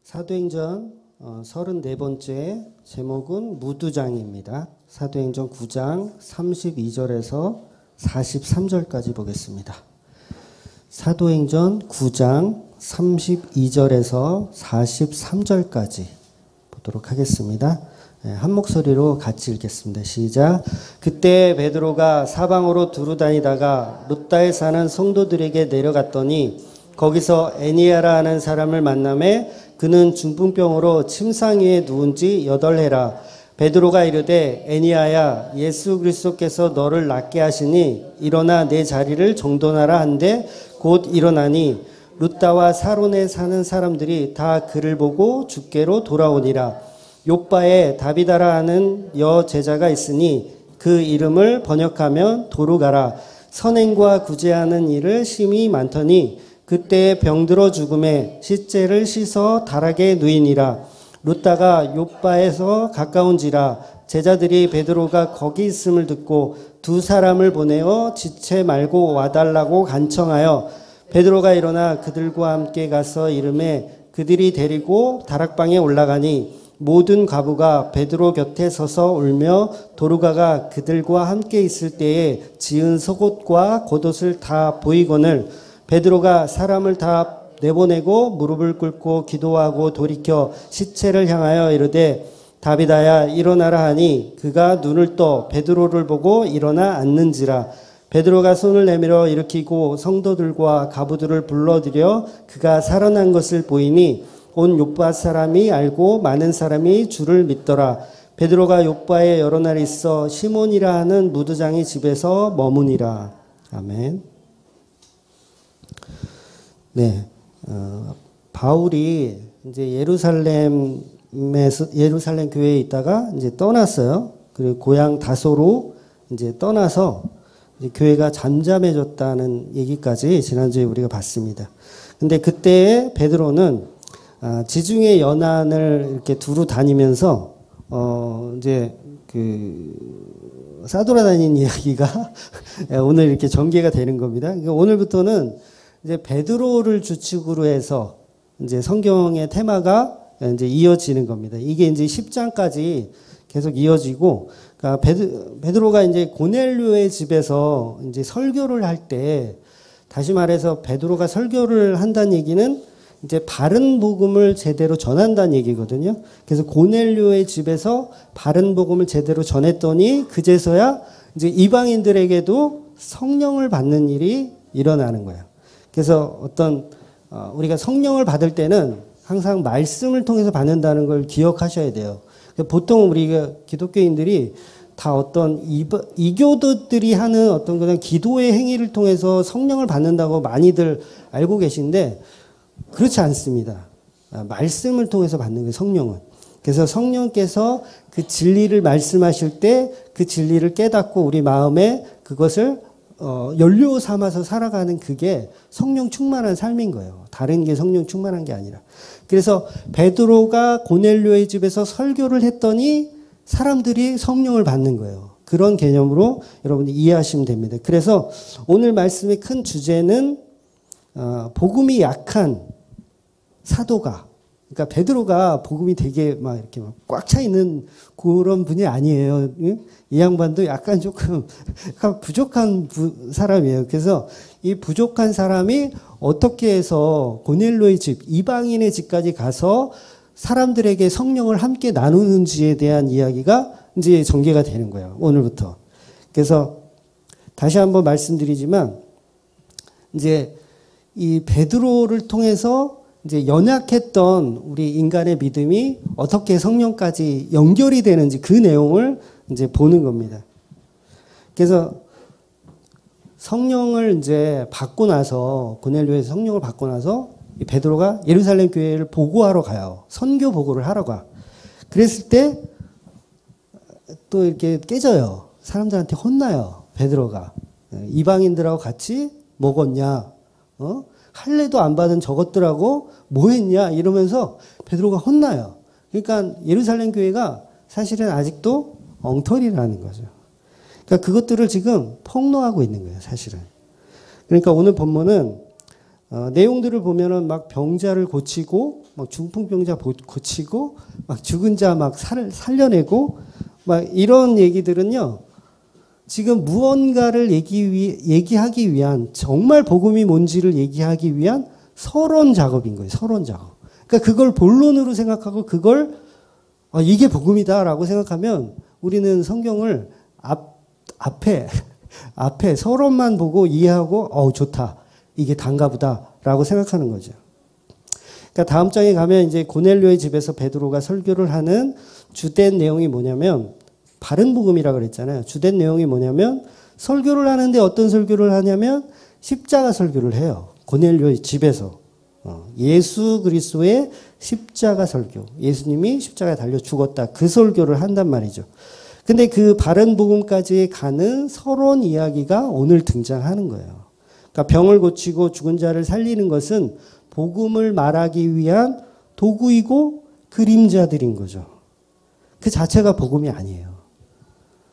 사도행전 34번째 제목은 무두장입니다. 사도행전 9장 32절에서 43절까지 보겠습니다. 사도행전 9장 32절에서 43절까지 보도록 하겠습니다. 한 목소리로 같이 읽겠습니다. 시작. 그때 베드로가 사방으로 두루 다니다가 룻다에 사는 성도들에게 내려갔더니 거기서 애니야라 하는 사람을 만나매 그는 중풍병으로 침상 위에 누운 지 8해라. 베드로가 이르되 애니야야, 예수 그리스도께서 너를 낫게 하시니 일어나 내 자리를 정돈하라 한데 곧 일어나니 룻다와 사론에 사는 사람들이 다 그를 보고 주께로 돌아오니라. 욥바에 다비다라 하는 여제자가 있으니 그 이름을 번역하면 도루가라. 선행과 구제하는 일을 심히 많더니 그때에 병들어 죽음에 시체를 씻어 다락에 누이니라. 룻다가 욥바에서 가까운지라 제자들이 베드로가 거기 있음을 듣고 두 사람을 보내어 지체 말고 와달라고 간청하여 베드로가 일어나 그들과 함께 가서 이르매 그들이 데리고 다락방에 올라가니 모든 과부가 베드로 곁에 서서 울며 도루가가 그들과 함께 있을 때에 지은 속옷과 겉옷을 다 보이거늘 베드로가 사람을 다 내보내고 무릎을 꿇고 기도하고 돌이켜 시체를 향하여 이르되 다비다야 일어나라 하니 그가 눈을 떠 베드로를 보고 일어나 앉는지라. 베드로가 손을 내밀어 일으키고 성도들과 가부들을 불러들여 그가 살아난 것을 보이니 온 욥바 사람이 알고 많은 사람이 주를 믿더라. 베드로가 욥바에 여러 날 있어 시몬이라 하는 무두장의 집에서 머무니라. 아멘. 네, 바울이 이제 예루살렘 교회에 있다가 이제 떠났어요. 그리고 고향 다소로 이제 떠나서 이제 교회가 잠잠해졌다는 얘기까지 지난주에 우리가 봤습니다. 근데 그때 베드로는 지중해 연안을 이렇게 두루 다니면서 이제 싸돌아다니는 이야기가 오늘 이렇게 전개가 되는 겁니다. 그러니까 오늘부터는 이제 베드로를 주축으로 해서 이제 성경의 테마가 이제 이어지는 겁니다. 이게 이제 10장까지 계속 이어지고, 그러니까 베드로가 이제 고넬료의 집에서 이제 설교를 할 때, 다시 말해서 베드로가 설교를 한다는 얘기는 이제 바른 복음을 제대로 전한다는 얘기거든요. 그래서 고넬료의 집에서 바른 복음을 제대로 전했더니 그제서야 이제 이방인들에게도 성령을 받는 일이 일어나는 거예요. 그래서 우리가 성령을 받을 때는 항상 말씀을 통해서 받는다는 걸 기억하셔야 돼요. 보통 우리가 기독교인들이 다 어떤 이교도들이 하는 어떤 그냥 기도의 행위를 통해서 성령을 받는다고 많이들 알고 계신데 그렇지 않습니다. 말씀을 통해서 받는 거예요, 성령은. 그래서 성령께서 그 진리를 말씀하실 때 그 진리를 깨닫고 우리 마음에 그것을 연료 삼아서 살아가는 그게 성령 충만한 삶인 거예요. 다른 게 성령 충만한 게 아니라. 그래서 베드로가 고넬료의 집에서 설교를 했더니 사람들이 성령을 받는 거예요. 그런 개념으로 여러분들 이해하시면 됩니다. 그래서 오늘 말씀의 큰 주제는 복음이 약한 사도가, 그러니까 베드로가 복음이 되게 막 이렇게 막 꽉 차 있는 그런 분이 아니에요. 이 양반도 약간 조금 부족한 사람이에요. 그래서 이 부족한 사람이 어떻게 해서 고넬료의 집, 이방인의 집까지 가서 사람들에게 성령을 함께 나누는지에 대한 이야기가 이제 전개가 되는 거예요. 오늘부터. 그래서 다시 한번 말씀드리지만 이제 이 베드로를 통해서 이제 연약했던 우리 인간의 믿음이 어떻게 성령까지 연결이 되는지 그 내용을 이제 보는 겁니다. 그래서 성령을 이제 받고 나서, 고넬료에서 성령을 받고 나서 베드로가 예루살렘 교회를 보고하러 가요. 선교 보고를 하러 가. 그랬을 때 또 이렇게 깨져요. 사람들한테 혼나요. 베드로가. 이방인들하고 같이 먹었냐? 할례도 안 받은 저것들하고 뭐 했냐? 이러면서 베드로가 혼나요. 그러니까 예루살렘 교회가 사실은 아직도 엉터리라는 거죠. 그러니까 그것들을 지금 폭로하고 있는 거예요, 사실은. 그러니까 오늘 본문은 내용들을 보면은 막 병자를 고치고 막 중풍병자 고치고 막 죽은 자 막 살려내고 막 이런 얘기들은요. 지금 무언가를 얘기하기 위한 정말 복음이 뭔지를 얘기하기 위한 서론 작업인 거예요. 서론 작업. 그러니까 그걸 본론으로 생각하고 그걸 이게 복음이다라고 생각하면 우리는 성경을 앞에 서론만 보고 이해하고 좋다. 이게 단가 보다라고 생각하는 거죠. 그러니까 다음 장에 가면 이제 고넬료의 집에서 베드로가 설교를 하는 주된 내용이 뭐냐면 바른 복음이라고 그랬잖아요. 주된 내용이 뭐냐면 설교를 하는데 어떤 설교를 하냐면 십자가 설교를 해요. 고넬료의 집에서. 예수 그리스도의 십자가 설교. 예수님이 십자가에 달려 죽었다. 그 설교를 한단 말이죠. 근데 그 바른 복음까지 가는 서론 이야기가 오늘 등장하는 거예요. 그러니까 병을 고치고 죽은 자를 살리는 것은 복음을 말하기 위한 도구이고 그림자들인 거죠. 그 자체가 복음이 아니에요.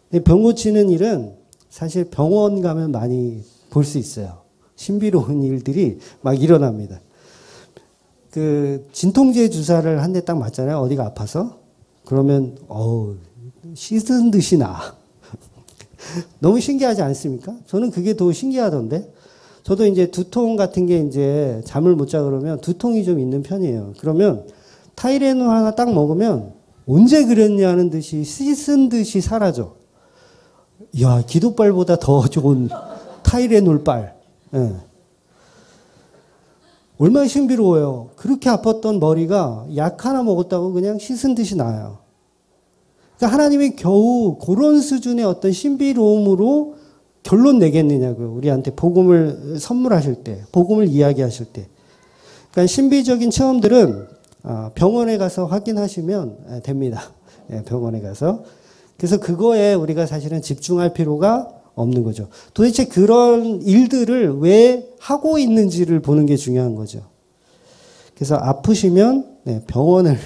근데 병 고치는 일은 사실 병원 가면 많이 볼 수 있어요. 신비로운 일들이 막 일어납니다. 그 진통제 주사를 한 대 딱 맞잖아요. 어디가 아파서. 그러면 씻은 듯이 나. 너무 신기하지 않습니까? 저는 그게 더 신기하던데. 저도 이제 두통 같은 게 이제 잠을 못 자 그러면 두통이 좀 있는 편이에요. 그러면 타이레놀 하나 딱 먹으면 언제 그랬냐는 듯이 씻은 듯이 사라져. 야, 기도빨보다 더 좋은 타이레놀빨. 예. 얼마나 신비로워요. 그렇게 아팠던 머리가 약 하나 먹었다고 그냥 씻은 듯이 나아요. 그러니까 하나님이 겨우 그런 수준의 어떤 신비로움으로 결론 내겠느냐고요. 우리한테 복음을 선물하실 때, 복음을 이야기하실 때. 그러니까 신비적인 체험들은 병원에 가서 확인하시면 됩니다. 병원에 가서. 그래서 그거에 우리가 사실은 집중할 필요가 없는 거죠. 도대체 그런 일들을 왜 하고 있는지를 보는 게 중요한 거죠. 그래서 아프시면 병원을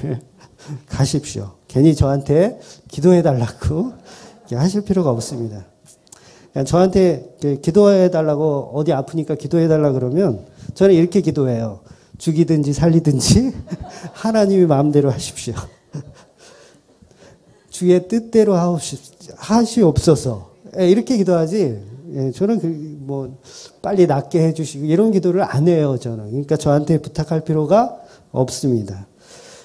가십시오. 괜히 저한테 기도해달라고 하실 필요가 없습니다. 저한테 기도해달라고 어디 아프니까 기도해달라 그러면 저는 이렇게 기도해요. 죽이든지 살리든지 하나님이 마음대로 하십시오. 주의 뜻대로 하시옵소서. 이렇게 기도하지. 저는 빨리 낫게 해주시고 이런 기도를 안 해요. 저는. 그러니까 저한테 부탁할 필요가 없습니다.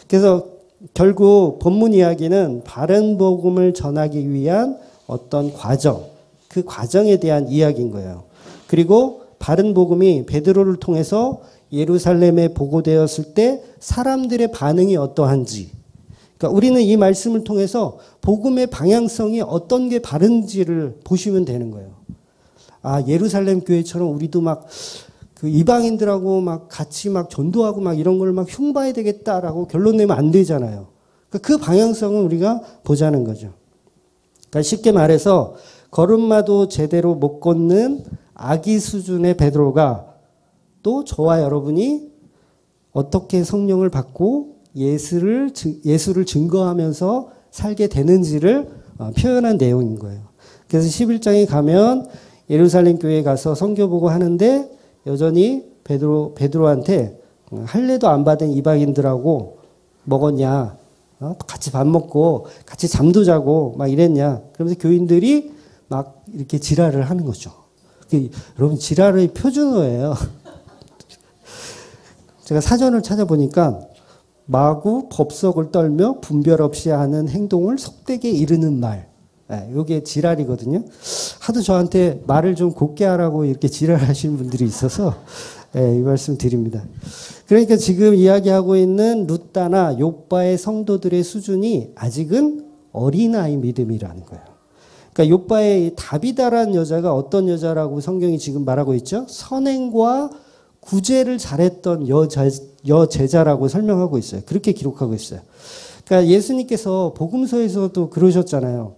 그래서 결국 본문 이야기는 바른 복음을 전하기 위한 어떤 과정, 그 과정에 대한 이야기인 거예요. 그리고 바른 복음이 베드로를 통해서 예루살렘에 보고되었을 때 사람들의 반응이 어떠한지. 그러니까 우리는 이 말씀을 통해서 복음의 방향성이 어떤 게 바른지를 보시면 되는 거예요. 예루살렘 교회처럼 우리도 막 그 이방인들하고 막 같이 막 전도하고 막 이런 걸 막 흉봐야 되겠다라고 결론 내면 안 되잖아요. 그러니까 그 방향성은 우리가 보자는 거죠. 그러니까 쉽게 말해서 걸음마도 제대로 못 걷는 아기 수준의 베드로가 또 저와 여러분이 어떻게 성령을 받고 예수를 증거하면서 살게 되는지를 표현한 내용인 거예요. 그래서 11장에 가면 예루살렘 교회에 가서 선교 보고 하는데 여전히 베드로한테 할례도 안 받은 이방인들하고 먹었냐? 같이 밥 먹고 같이 잠도 자고 막 이랬냐? 그러면서 교인들이 막 이렇게 지랄을 하는 거죠. 여러분 지랄의 표준어예요. 제가 사전을 찾아보니까 마구 법석을 떨며 분별 없이 하는 행동을 속되게 이르는 말. 이게 지랄이거든요. 하도 저한테 말을 좀 곱게 하라고 이렇게 지랄하시는 분들이 있어서 이 말씀 드립니다. 그러니까 지금 이야기하고 있는 룻다나 욥바의 성도들의 수준이 아직은 어린아이 믿음이라는 거예요. 그러니까 욥바의 다비다라는 여자가 어떤 여자라고 성경이 지금 말하고 있죠? 선행과 구제를 잘했던 여제자라고 설명하고 있어요. 그렇게 기록하고 있어요. 그러니까 예수님께서 복음서에서도 그러셨잖아요.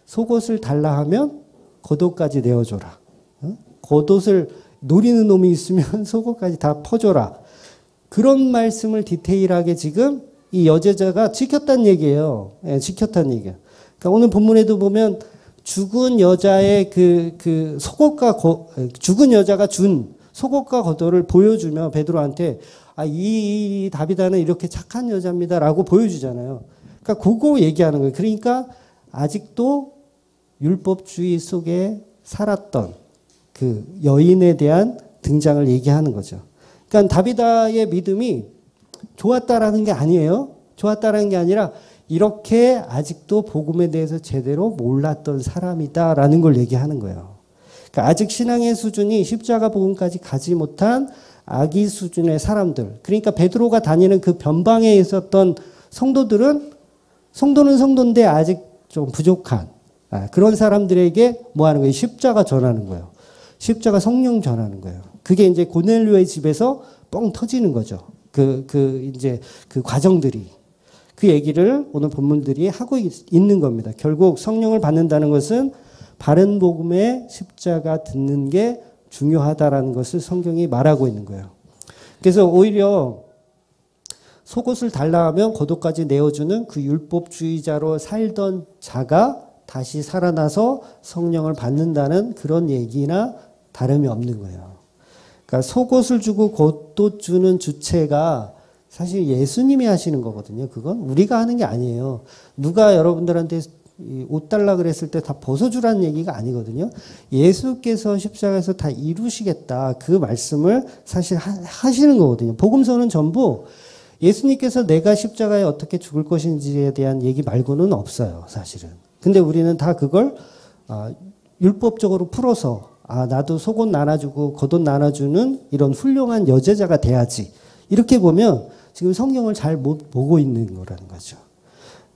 속옷을 달라 하면 겉옷까지 내어줘라. 겉옷을 노리는 놈이 있으면 속옷까지 다 퍼줘라. 그런 말씀을 디테일하게 지금 이 여제자가 지켰다는 얘기예요. 지켰다는 얘기예요. 그러니까 오늘 본문에도 보면 죽은 여자의 그 속옷과 죽은 여자가 준 속옷과 겉옷을 보여주며 베드로한테 이 다비다는 이렇게 착한 여자입니다라고 보여주잖아요. 그러니까 그거 얘기하는 거예요. 그러니까 아직도 율법주의 속에 살았던 그 여인에 대한 등장을 얘기하는 거죠. 그러니까 다비다의 믿음이 좋았다라는 게 아니에요. 좋았다라는 게 아니라 이렇게 아직도 복음에 대해서 제대로 몰랐던 사람이다라는 걸 얘기하는 거예요. 그러니까 아직 신앙의 수준이 십자가 복음까지 가지 못한 아기 수준의 사람들. 그러니까 베드로가 다니는 그 변방에 있었던 성도는 성도인데 아직 좀 부족한 그런 사람들에게 뭐 하는 거예요? 십자가 전하는 거예요. 십자가 성령 전하는 거예요. 그게 이제 고넬료의 집에서 뻥 터지는 거죠. 이제 그 과정들이. 그 얘기를 오늘 본문들이 하고 있는 겁니다. 결국 성령을 받는다는 것은 바른 복음의 십자가 듣는 게 중요하다라는 것을 성경이 말하고 있는 거예요. 그래서 오히려 속옷을 달라 하면 겉옷까지 내어주는 그 율법주의자로 살던 자가 다시 살아나서 성령을 받는다는 그런 얘기나 다름이 없는 거예요. 그러니까 속옷을 주고 겉옷 주는 주체가 사실 예수님이 하시는 거거든요. 그건 우리가 하는 게 아니에요. 누가 여러분들한테 옷 달라 그랬을 때 다 벗어주라는 얘기가 아니거든요. 예수께서 십자가에서 다 이루시겠다. 그 말씀을 사실 하시는 거거든요. 복음서는 전부 예수님께서 내가 십자가에 어떻게 죽을 것인지에 대한 얘기 말고는 없어요. 사실은. 근데 우리는 다 그걸 율법적으로 풀어서 나도 속옷 나눠주고 겉옷 나눠주는 이런 훌륭한 여제자가 돼야지. 이렇게 보면 지금 성경을 잘 못 보고 있는 거라는 거죠.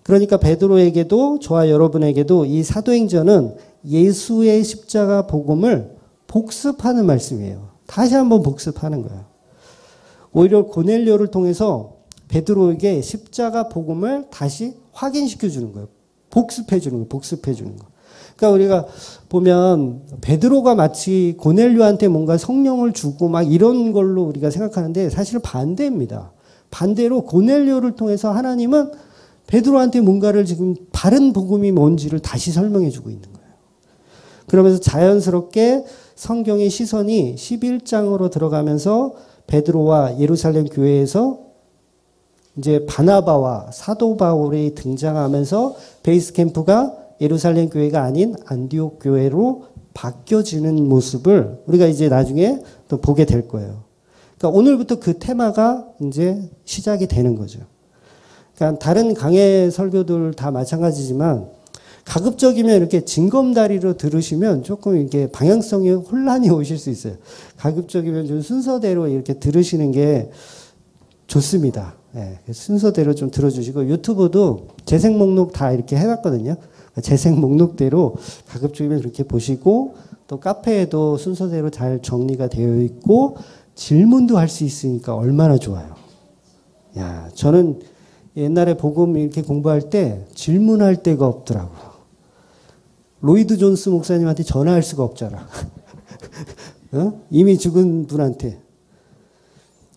그러니까 베드로에게도 저와 여러분에게도 이 사도행전은 예수의 십자가 복음을 복습하는 말씀이에요. 다시 한번 복습하는 거예요. 오히려 고넬료를 통해서 베드로에게 십자가 복음을 다시 확인시켜 주는 거예요. 복습해 주는 거예요. 복습해 주는 거. 그러니까 우리가 보면 베드로가 마치 고넬료한테 뭔가 성령을 주고 막 이런 걸로 우리가 생각하는데 사실은 반대입니다. 반대로 고넬료를 통해서 하나님은 베드로한테 뭔가를 지금 바른 복음이 뭔지를 다시 설명해 주고 있는 거예요. 그러면서 자연스럽게 성경의 시선이 11장으로 들어가면서 베드로와 예루살렘 교회에서 이제 바나바와 사도 바울이 등장하면서 베이스 캠프가 예루살렘 교회가 아닌 안디옥 교회로 바뀌어지는 모습을 우리가 이제 나중에 또 보게 될 거예요. 그러니까 오늘부터 그 테마가 이제 시작이 되는 거죠. 그러니까 다른 강해 설교들 다 마찬가지지만 가급적이면 이렇게 징검다리로 들으시면 조금 이게 방향성에 혼란이 오실 수 있어요. 가급적이면 좀 순서대로 이렇게 들으시는 게 좋습니다. 네, 순서대로 좀 들어주시고 유튜브도 재생 목록 다 이렇게 해놨거든요. 재생 목록대로 가급적이면 그렇게 보시고 또 카페에도 순서대로 잘 정리가 되어 있고 질문도 할 수 있으니까 얼마나 좋아요. 야, 저는 옛날에 복음 이렇게 공부할 때 질문할 데가 없더라고요. 로이드 존스 목사님한테 전화할 수가 없잖아. 이미 죽은 분한테.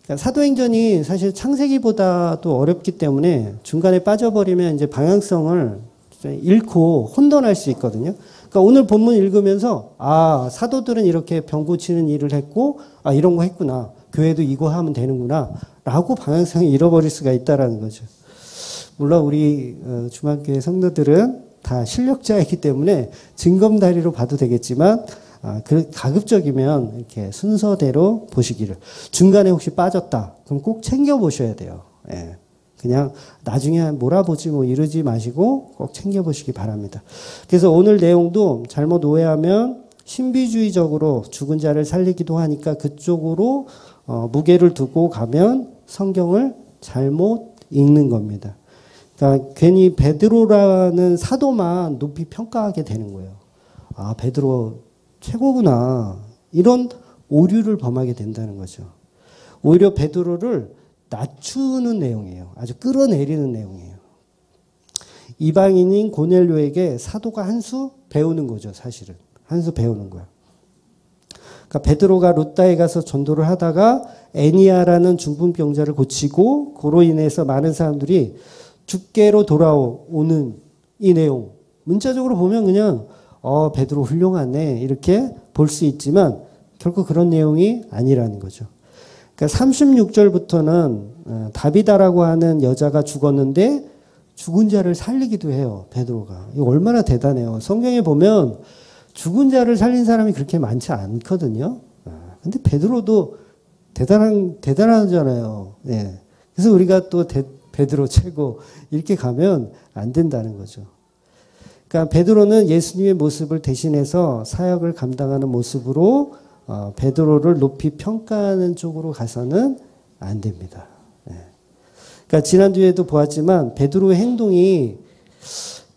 그러니까 사도행전이 사실 창세기보다도 어렵기 때문에 중간에 빠져버리면 이제 방향성을 잃고 혼돈할 수 있거든요. 그러니까 오늘 본문 읽으면서 사도들은 이렇게 병 고치는 일을 했고 이런 거 했구나. 교회도 이거 하면 되는구나. 라고 방향성을 잃어버릴 수가 있다라는 거죠. 물론 우리 중앙교회 성도들은 다 실력자이기 때문에 징검다리로 봐도 되겠지만 가급적이면 이렇게 순서대로 보시기를. 중간에 혹시 빠졌다. 그럼 꼭 챙겨보셔야 돼요. 예. 그냥 나중에 몰아보지 뭐 이러지 마시고 꼭 챙겨보시기 바랍니다. 그래서 오늘 내용도 잘못 오해하면 신비주의적으로 죽은 자를 살리기도 하니까 그쪽으로 무게를 두고 가면 성경을 잘못 읽는 겁니다. 그러니까 괜히 베드로라는 사도만 높이 평가하게 되는 거예요. 베드로 최고구나. 이런 오류를 범하게 된다는 거죠. 오히려 베드로를 낮추는 내용이에요. 아주 끌어내리는 내용이에요. 이방인인 고넬료에게 사도가 한 수 배우는 거죠. 사실은. 한 수 배우는 거야. 그러니까 베드로가 루다에 가서 전도를 하다가 애니아라는 중풍병자를 고치고 그로 인해서 많은 사람들이 주께로 돌아오는 이 내용. 문자적으로 보면 그냥 베드로 훌륭하네 이렇게 볼 수 있지만 결코 그런 내용이 아니라는 거죠. 그러니까 36절부터는 다비다라고 하는 여자가 죽었는데 죽은 자를 살리기도 해요. 베드로가. 이거 얼마나 대단해요. 성경에 보면 죽은 자를 살린 사람이 그렇게 많지 않거든요. 근데 베드로도 대단하잖아요. 예. 그래서 우리가 또 베드로 최고 이렇게 가면 안 된다는 거죠. 그러니까 베드로는 예수님의 모습을 대신해서 사역을 감당하는 모습으로 베드로를 높이 평가하는 쪽으로 가서는 안 됩니다. 예. 그러니까 지난주에도 보았지만 베드로의 행동이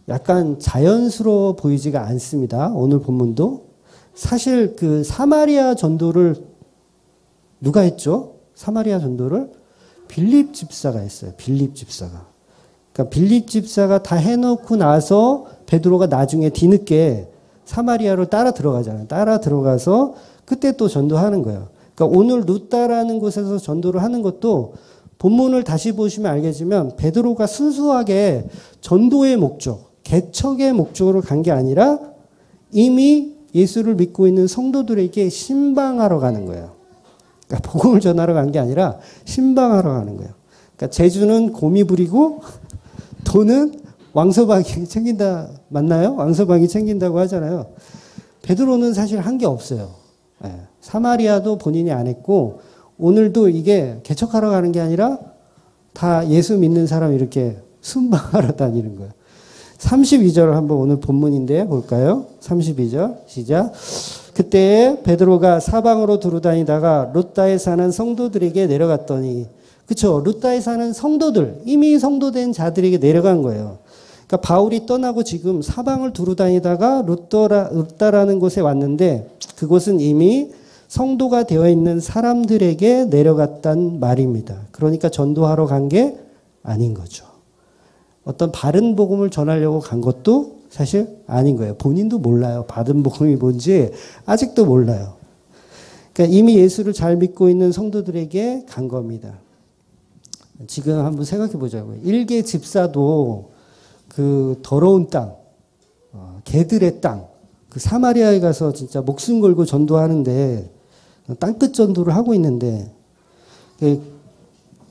약간 자연스러워 보이지가 않습니다. 오늘 본문도. 사실 그 사마리아 전도를 누가 했죠? 사마리아 전도를 빌립 집사가 했어요. 빌립 집사가. 그러니까 빌립 집사가 다 해놓고 나서 베드로가 나중에 뒤늦게 사마리아로 따라 들어가잖아요. 따라 들어가서 그때 또 전도하는 거예요. 그러니까 오늘 루다라는 곳에서 전도를 하는 것도 본문을 다시 보시면 알겠지만 베드로가 순수하게 전도의 목적, 개척의 목적으로 간 게 아니라 이미 예수를 믿고 있는 성도들에게 신방하러 가는 거예요. 그러니까 복음을 전하러 간 게 아니라 신방하러 가는 거예요. 그러니까 재주는 곰이 부리고 돈은 왕서방이 챙긴다. 맞나요? 왕서방이 챙긴다고 하잖아요. 베드로는 사실 한 게 없어요. 예. 사마리아도 본인이 안 했고 오늘도 이게 개척하러 가는 게 아니라 다 예수 믿는 사람 이렇게 순방하러 다니는 거예요. 32절 한번 오늘 본문인데 볼까요? 32절 시작. 그때 베드로가 사방으로 두루다니다가 루다에 사는 성도들에게 내려갔더니 그렇죠. 루다에 사는 성도들 이미 성도된 자들에게 내려간 거예요. 그러니까 바울이 떠나고 지금 사방을 두루다니다가 루다라는 곳에 왔는데 그곳은 이미 성도가 되어 있는 사람들에게 내려갔단 말입니다. 그러니까 전도하러 간 게 아닌 거죠. 어떤 바른 복음을 전하려고 간 것도 사실 아닌 거예요. 본인도 몰라요. 바른 복음이 뭔지 아직도 몰라요. 그러니까 이미 예수를 잘 믿고 있는 성도들에게 간 겁니다. 지금 한번 생각해 보자고요. 일개 집사도 그 더러운 땅, 개들의 땅, 그 사마리아에 가서 진짜 목숨 걸고 전도하는데 땅끝 전도를 하고 있는데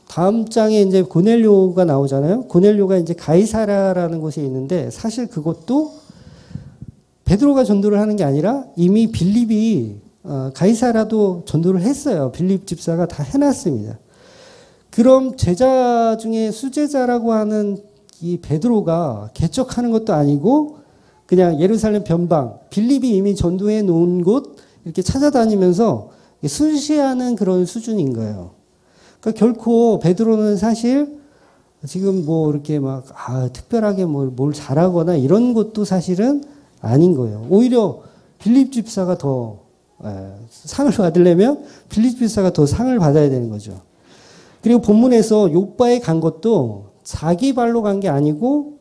다음 장에 이제 고넬료가 나오잖아요. 고넬료가 이제 가이사라라는 곳에 있는데 사실 그것도 베드로가 전도를 하는 게 아니라 이미 빌립이 가이사라도 전도를 했어요. 빌립 집사가 다 해놨습니다. 그럼 제자 중에 수제자라고 하는 이 베드로가 개척하는 것도 아니고 그냥 예루살렘 변방 빌립이 이미 전도해 놓은 곳 이렇게 찾아다니면서 순시하는 그런 수준인 거예요. 그러니까 결코 베드로는 사실 지금 뭐 이렇게 막 특별하게 뭘 잘하거나 이런 것도 사실은 아닌 거예요. 오히려 빌립 집사가 더 상을 받으려면 빌립 집사가 더 상을 받아야 되는 거죠. 그리고 본문에서 요바에 간 것도 자기 발로 간 게 아니고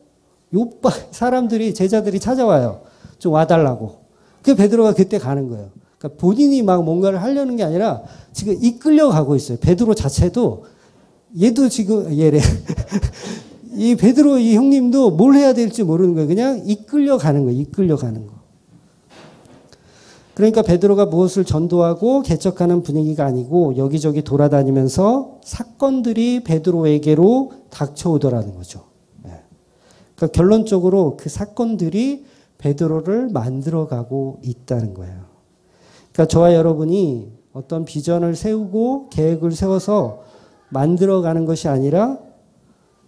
요바 사람들이 제자들이 찾아와요. 좀 와달라고. 그 베드로가 그때 가는 거예요. 그러니까 본인이 막 뭔가를 하려는 게 아니라 지금 이끌려 가고 있어요. 베드로 자체도 얘도 지금 얘래. 이 베드로 이 형님도 뭘 해야 될지 모르는 거예요. 그냥 이끌려 가는 거예요. 이끌려 가는 거. 그러니까 베드로가 무엇을 전도하고 개척하는 분위기가 아니고 여기저기 돌아다니면서 사건들이 베드로에게로 닥쳐오더라는 거죠. 그러니까 결론적으로 그 사건들이 베드로를 만들어가고 있다는 거예요. 그러니까 저와 여러분이 어떤 비전을 세우고 계획을 세워서 만들어가는 것이 아니라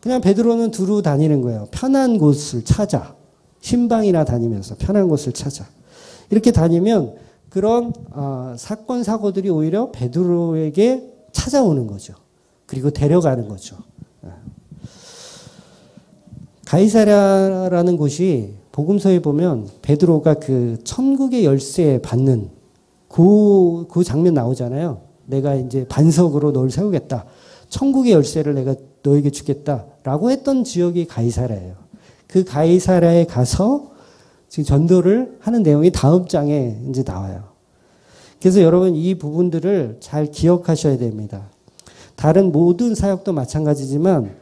그냥 베드로는 두루 다니는 거예요. 편한 곳을 찾아. 신방이나 다니면서 편한 곳을 찾아. 이렇게 다니면 그런 사건 사고들이 오히려 베드로에게 찾아오는 거죠. 그리고 데려가는 거죠. 가이사랴라는 곳이 복음서에 보면 베드로가 그 천국의 열쇠 받는 그 장면 나오잖아요. 내가 이제 반석으로 널 세우겠다. 천국의 열쇠를 내가 너에게 주겠다라고 했던 지역이 가이사랴예요. 그 가이사랴에 가서 지금 전도를 하는 내용이 다음 장에 이제 나와요. 그래서 여러분 이 부분들을 잘 기억하셔야 됩니다. 다른 모든 사역도 마찬가지지만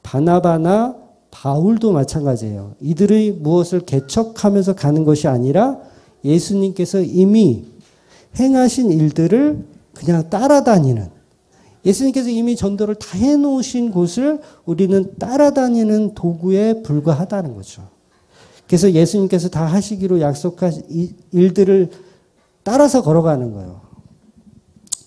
바나바나 바울도 마찬가지예요. 이들의 무엇을 개척하면서 가는 것이 아니라 예수님께서 이미 행하신 일들을 그냥 따라다니는, 예수님께서 이미 전도를 다 해놓으신 곳을 우리는 따라다니는 도구에 불과하다는 거죠. 그래서 예수님께서 다 하시기로 약속하신 일들을 따라서 걸어가는 거예요.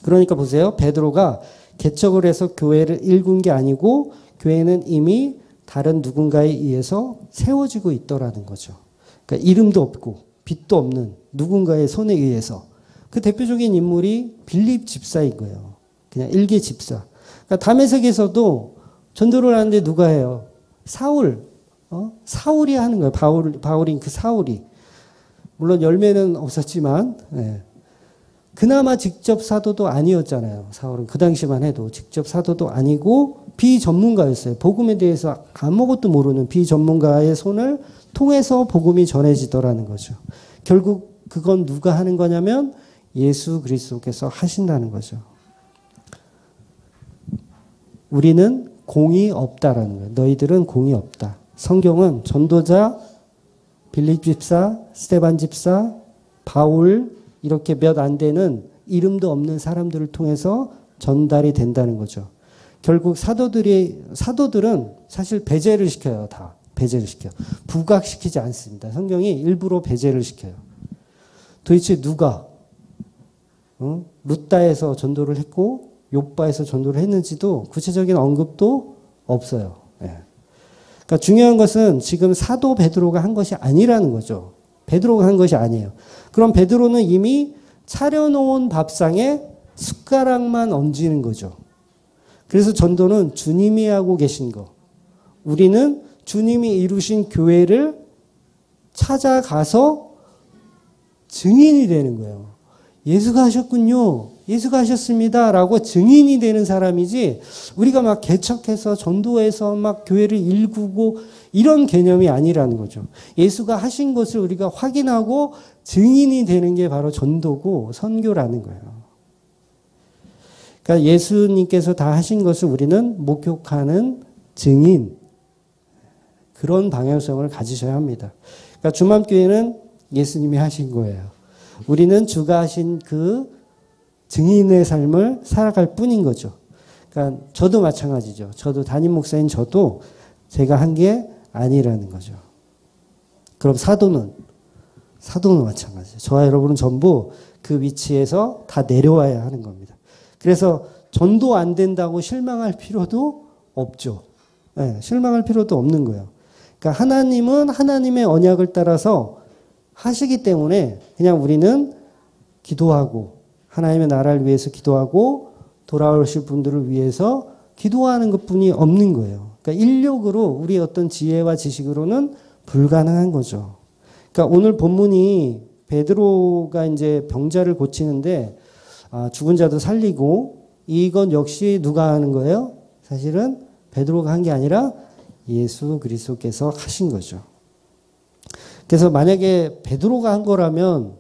그러니까 보세요. 베드로가 개척을 해서 교회를 일군 게 아니고 교회는 이미 다른 누군가에 의해서 세워지고 있더라는 거죠. 그러니까 이름도 없고 빛도 없는 누군가의 손에 의해서. 그 대표적인 인물이 빌립 집사인 거예요. 그냥 일개 집사. 그러니까 다메섹에서도 전도를 하는데 누가 해요? 사울이 하는 거예요. 바울인 그 사울이. 물론 열매는 없었지만, 예. 그나마 직접 사도도 아니었잖아요. 사울은 그 당시만 해도 직접 사도도 아니고 비전문가였어요. 복음에 대해서 아무것도 모르는 비전문가의 손을 통해서 복음이 전해지더라는 거죠. 결국 그건 누가 하는 거냐면 예수 그리스도께서 하신다는 거죠. 우리는 공이 없다라는 거예요. 너희들은 공이 없다. 성경은 전도자, 빌립 집사, 스데반 집사, 바울 이렇게 몇 안 되는 이름도 없는 사람들을 통해서 전달이 된다는 거죠. 결국 사도들은 사실 배제를 시켜요. 다 배제를 시켜요. 부각시키지 않습니다. 성경이 일부러 배제를 시켜요. 도대체 누가 루다에서 전도를 했고 욥바에서 전도를 했는지도 구체적인 언급도 없어요. 예. 그러니까 중요한 것은 지금 사도 베드로가 한 것이 아니라는 거죠. 베드로가 한 것이 아니에요. 그럼 베드로는 이미 차려놓은 밥상에 숟가락만 얹는 거죠. 그래서 전도는 주님이 하고 계신 거. 우리는 주님이 이루신 교회를 찾아가서 증인이 되는 거예요. 예수가 하셨군요. 예수가 하셨습니다. 라고 증인이 되는 사람이지 우리가 막 개척해서 전도해서 막 교회를 일구고 이런 개념이 아니라는 거죠. 예수가 하신 것을 우리가 확인하고 증인이 되는 게 바로 전도고 선교라는 거예요. 그러니까 예수님께서 다 하신 것을 우리는 목격하는 증인, 그런 방향성을 가지셔야 합니다. 그러니까 주맘교회는 예수님이 하신 거예요. 우리는 주가 하신 그 증인의 삶을 살아갈 뿐인 거죠. 그러니까 저도 마찬가지죠. 저도 담임 목사인 저도 제가 한 게 아니라는 거죠. 그럼 사도는 마찬가지죠. 저와 여러분은 전부 그 위치에서 다 내려와야 하는 겁니다. 그래서 전도 안 된다고 실망할 필요도 없죠. 네, 실망할 필요도 없는 거예요. 그러니까 하나님은 하나님의 언약을 따라서 하시기 때문에 그냥 우리는 기도하고 하나님의 나라를 위해서 기도하고 돌아오실 분들을 위해서 기도하는 것뿐이 없는 거예요. 그러니까 인력으로 우리 어떤 지혜와 지식으로는 불가능한 거죠. 그러니까 오늘 본문이 베드로가 이제 병자를 고치는데 죽은 자도 살리고 이건 역시 누가 하는 거예요? 사실은 베드로가 한 게 아니라 예수 그리스도께서 하신 거죠. 그래서 만약에 베드로가 한 거라면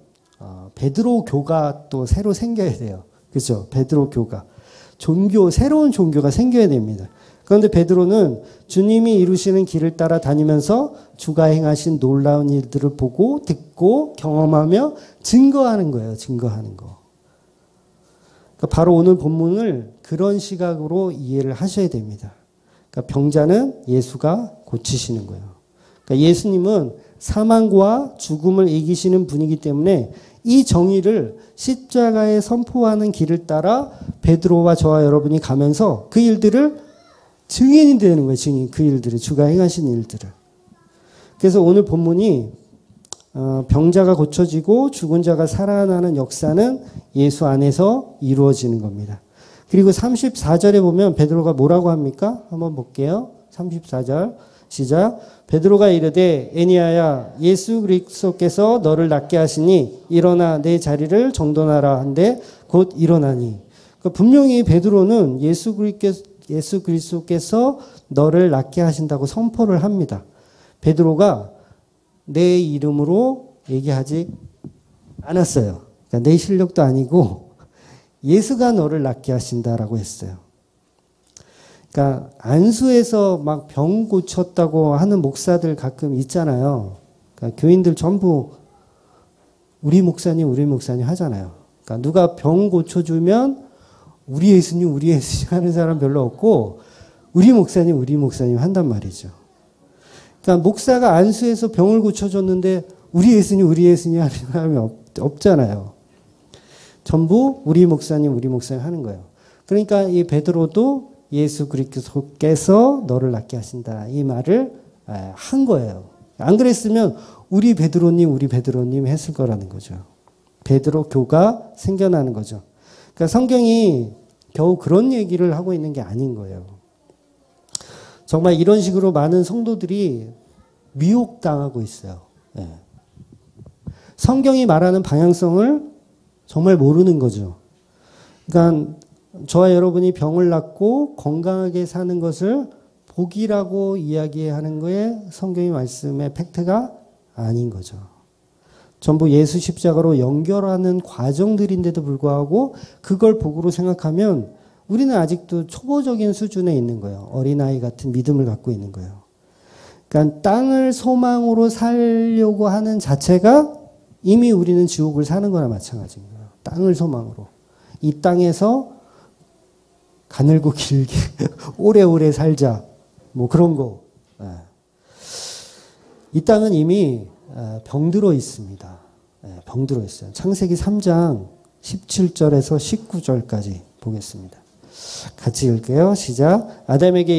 베드로 교가 또 새로 생겨야 돼요. 그렇죠? 베드로 교가. 새로운 종교가 생겨야 됩니다. 그런데 베드로는 주님이 이루시는 길을 따라 다니면서 주가 행하신 놀라운 일들을 보고 듣고 경험하며 증거하는 거예요. 증거하는 거. 그러니까 바로 오늘 본문을 그런 시각으로 이해를 하셔야 됩니다. 그러니까 병자는 예수가 고치시는 거예요. 그러니까 예수님은 사망과 죽음을 이기시는 분이기 때문에 이 정의를 십자가에 선포하는 길을 따라 베드로와 저와 여러분이 가면서 그 일들을 증인이 되는 거예요. 증인. 그 일들을. 주가 행하신 일들을. 그래서 오늘 본문이 병자가 고쳐지고 죽은 자가 살아나는 역사는 예수 안에서 이루어지는 겁니다. 그리고 34절에 보면 베드로가 뭐라고 합니까? 한번 볼게요. 34절. 시작. 베드로가 이르되 에니야야 예수 그리스도께서 너를 낫게 하시니 일어나 내 자리를 정돈하라 한데 곧 일어나니. 그러니까 분명히 베드로는 예수 그리스도께서 너를 낫게 하신다고 선포를 합니다. 베드로가 내 이름으로 얘기하지 않았어요. 그러니까 내 실력도 아니고 예수가 너를 낫게 하신다라고 했어요. 그러니까 안수에서 막 병 고쳤다고 하는 목사들 가끔 있잖아요. 그러니까 교인들 전부 우리 목사님 하잖아요. 그러니까 누가 병 고쳐주면 우리 예수님, 우리 예수님 하는 사람 별로 없고 우리 목사님 한단 말이죠. 그러니까 목사가 안수해서 병을 고쳐줬는데 우리 예수님 하는 사람이 없잖아요. 전부 우리 목사님 하는 거예요. 그러니까 이 베드로도 예수 그리스도께서 너를 낫게 하신다. 이 말을 한 거예요. 안 그랬으면 우리 베드로님 했을 거라는 거죠. 베드로 교가 생겨나는 거죠. 그러니까 성경이 겨우 그런 얘기를 하고 있는 게 아닌 거예요. 정말 이런 식으로 많은 성도들이 미혹당하고 있어요. 네. 성경이 말하는 방향성을 정말 모르는 거죠. 그러니까 저와 여러분이 병을 낫고 건강하게 사는 것을 복이라고 이야기하는 거에 성경의 말씀의 팩트가 아닌 거죠. 전부 예수 십자가로 연결하는 과정들인데도 불구하고 그걸 복으로 생각하면 우리는 아직도 초보적인 수준에 있는 거예요. 어린아이 같은 믿음을 갖고 있는 거예요. 그러니까 땅을 소망으로 살려고 하는 자체가 이미 우리는 지옥을 사는 거나 마찬가지인 거예요. 땅을 소망으로. 이 땅에서 가늘고 길게 오래오래 살자. 뭐 그런 거. 이 땅은 이미 병들어 있습니다. 병들어 있어요. 창세기 3장 17절에서 19절까지 보겠습니다. 같이 읽을게요. 시작. 아담에게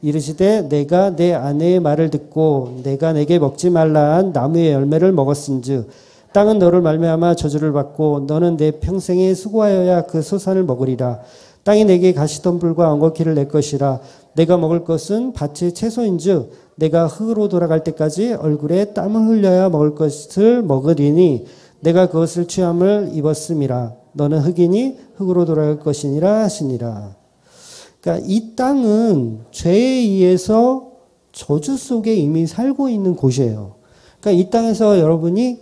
이르시되 내가 내 아내의 말을 듣고 내가 내게 먹지 말라 한 나무의 열매를 먹었은즉 땅은 너를 말미암아 저주를 받고 너는 내 평생에 수고하여야 그 소산을 먹으리라. 땅이 내게 가시덤불과 엉겅퀴를 낼 것이라. 내가 먹을 것은 밭의 채소인즉 내가 흙으로 돌아갈 때까지 얼굴에 땀을 흘려야 먹을 것을 먹으리니 내가 그것을 취함을 입었음이라. 너는 흙이니 흙으로 돌아갈 것이니라 하시니라. 그러니까 이 땅은 죄에 의해서 저주 속에 이미 살고 있는 곳이에요. 그러니까 이 땅에서 여러분이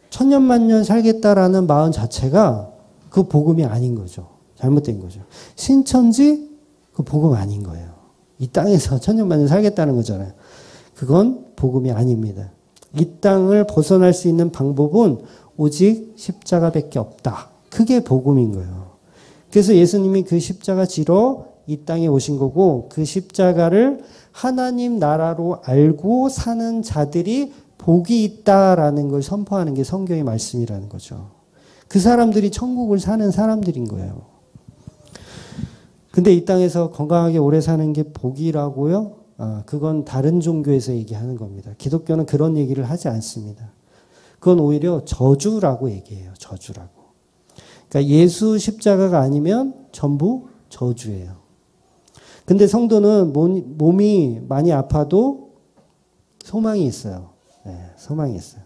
천년만년 살겠다라는 마음 자체가 그 복음이 아닌 거죠. 잘못된 거죠. 신천지 그 복음 아닌 거예요. 이 땅에서 천년만년 살겠다는 거잖아요. 그건 복음이 아닙니다. 이 땅을 벗어날 수 있는 방법은 오직 십자가밖에 없다. 그게 복음인 거예요. 그래서 예수님이 그 십자가 지러 이 땅에 오신 거고 그 십자가를 하나님 나라로 알고 사는 자들이 복이 있다라는 걸 선포하는 게 성경의 말씀이라는 거죠. 그 사람들이 천국을 사는 사람들인 거예요. 근데 이 땅에서 건강하게 오래 사는 게 복이라고요? 그건 다른 종교에서 얘기하는 겁니다. 기독교는 그런 얘기를 하지 않습니다. 그건 오히려 저주라고 얘기해요. 저주라고. 그러니까 예수 십자가가 아니면 전부 저주예요. 근데 성도는 몸이 많이 아파도 소망이 있어요. 네, 소망이 있어요.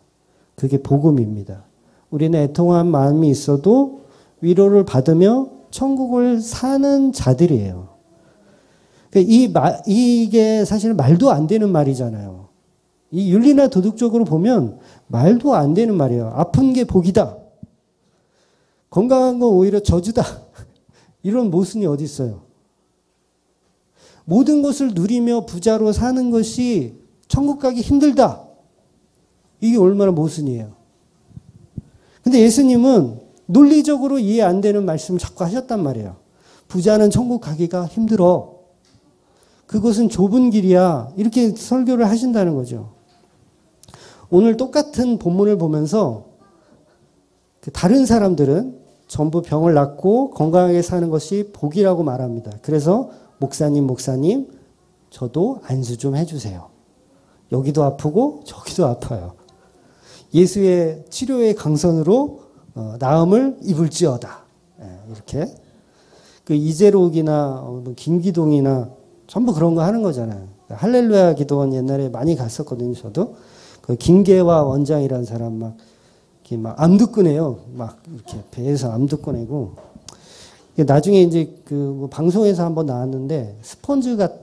그게 복음입니다. 우리는 애통한 마음이 있어도 위로를 받으며 천국을 사는 자들이에요. 이게 사실 말도 안 되는 말이잖아요. 이 윤리나 도덕적으로 보면 말도 안 되는 말이에요. 아픈 게 복이다. 건강한 건 오히려 저주다. 이런 모순이 어디 있어요? 모든 것을 누리며 부자로 사는 것이 천국 가기 힘들다. 이게 얼마나 모순이에요. 근데 예수님은 논리적으로 이해 안 되는 말씀을 자꾸 하셨단 말이에요. 부자는 천국 가기가 힘들어. 그것은 좁은 길이야. 이렇게 설교를 하신다는 거죠. 오늘 똑같은 본문을 보면서 다른 사람들은 전부 병을 낫고 건강하게 사는 것이 복이라고 말합니다. 그래서 목사님, 저도 안수 좀 해주세요. 여기도 아프고 저기도 아파요. 예수의 치료의 강선으로 나음을 입을지어다. 이렇게. 그 이재록이나 김기동이나 전부 그런 거 하는 거잖아요. 할렐루야 기도원 옛날에 많이 갔었거든요. 저도. 그 김계화 원장이라는 사람 막 암도 꺼내요. 막 이렇게 배에서 암도 꺼내고. 나중에 이제 그 방송에서 한번 나왔는데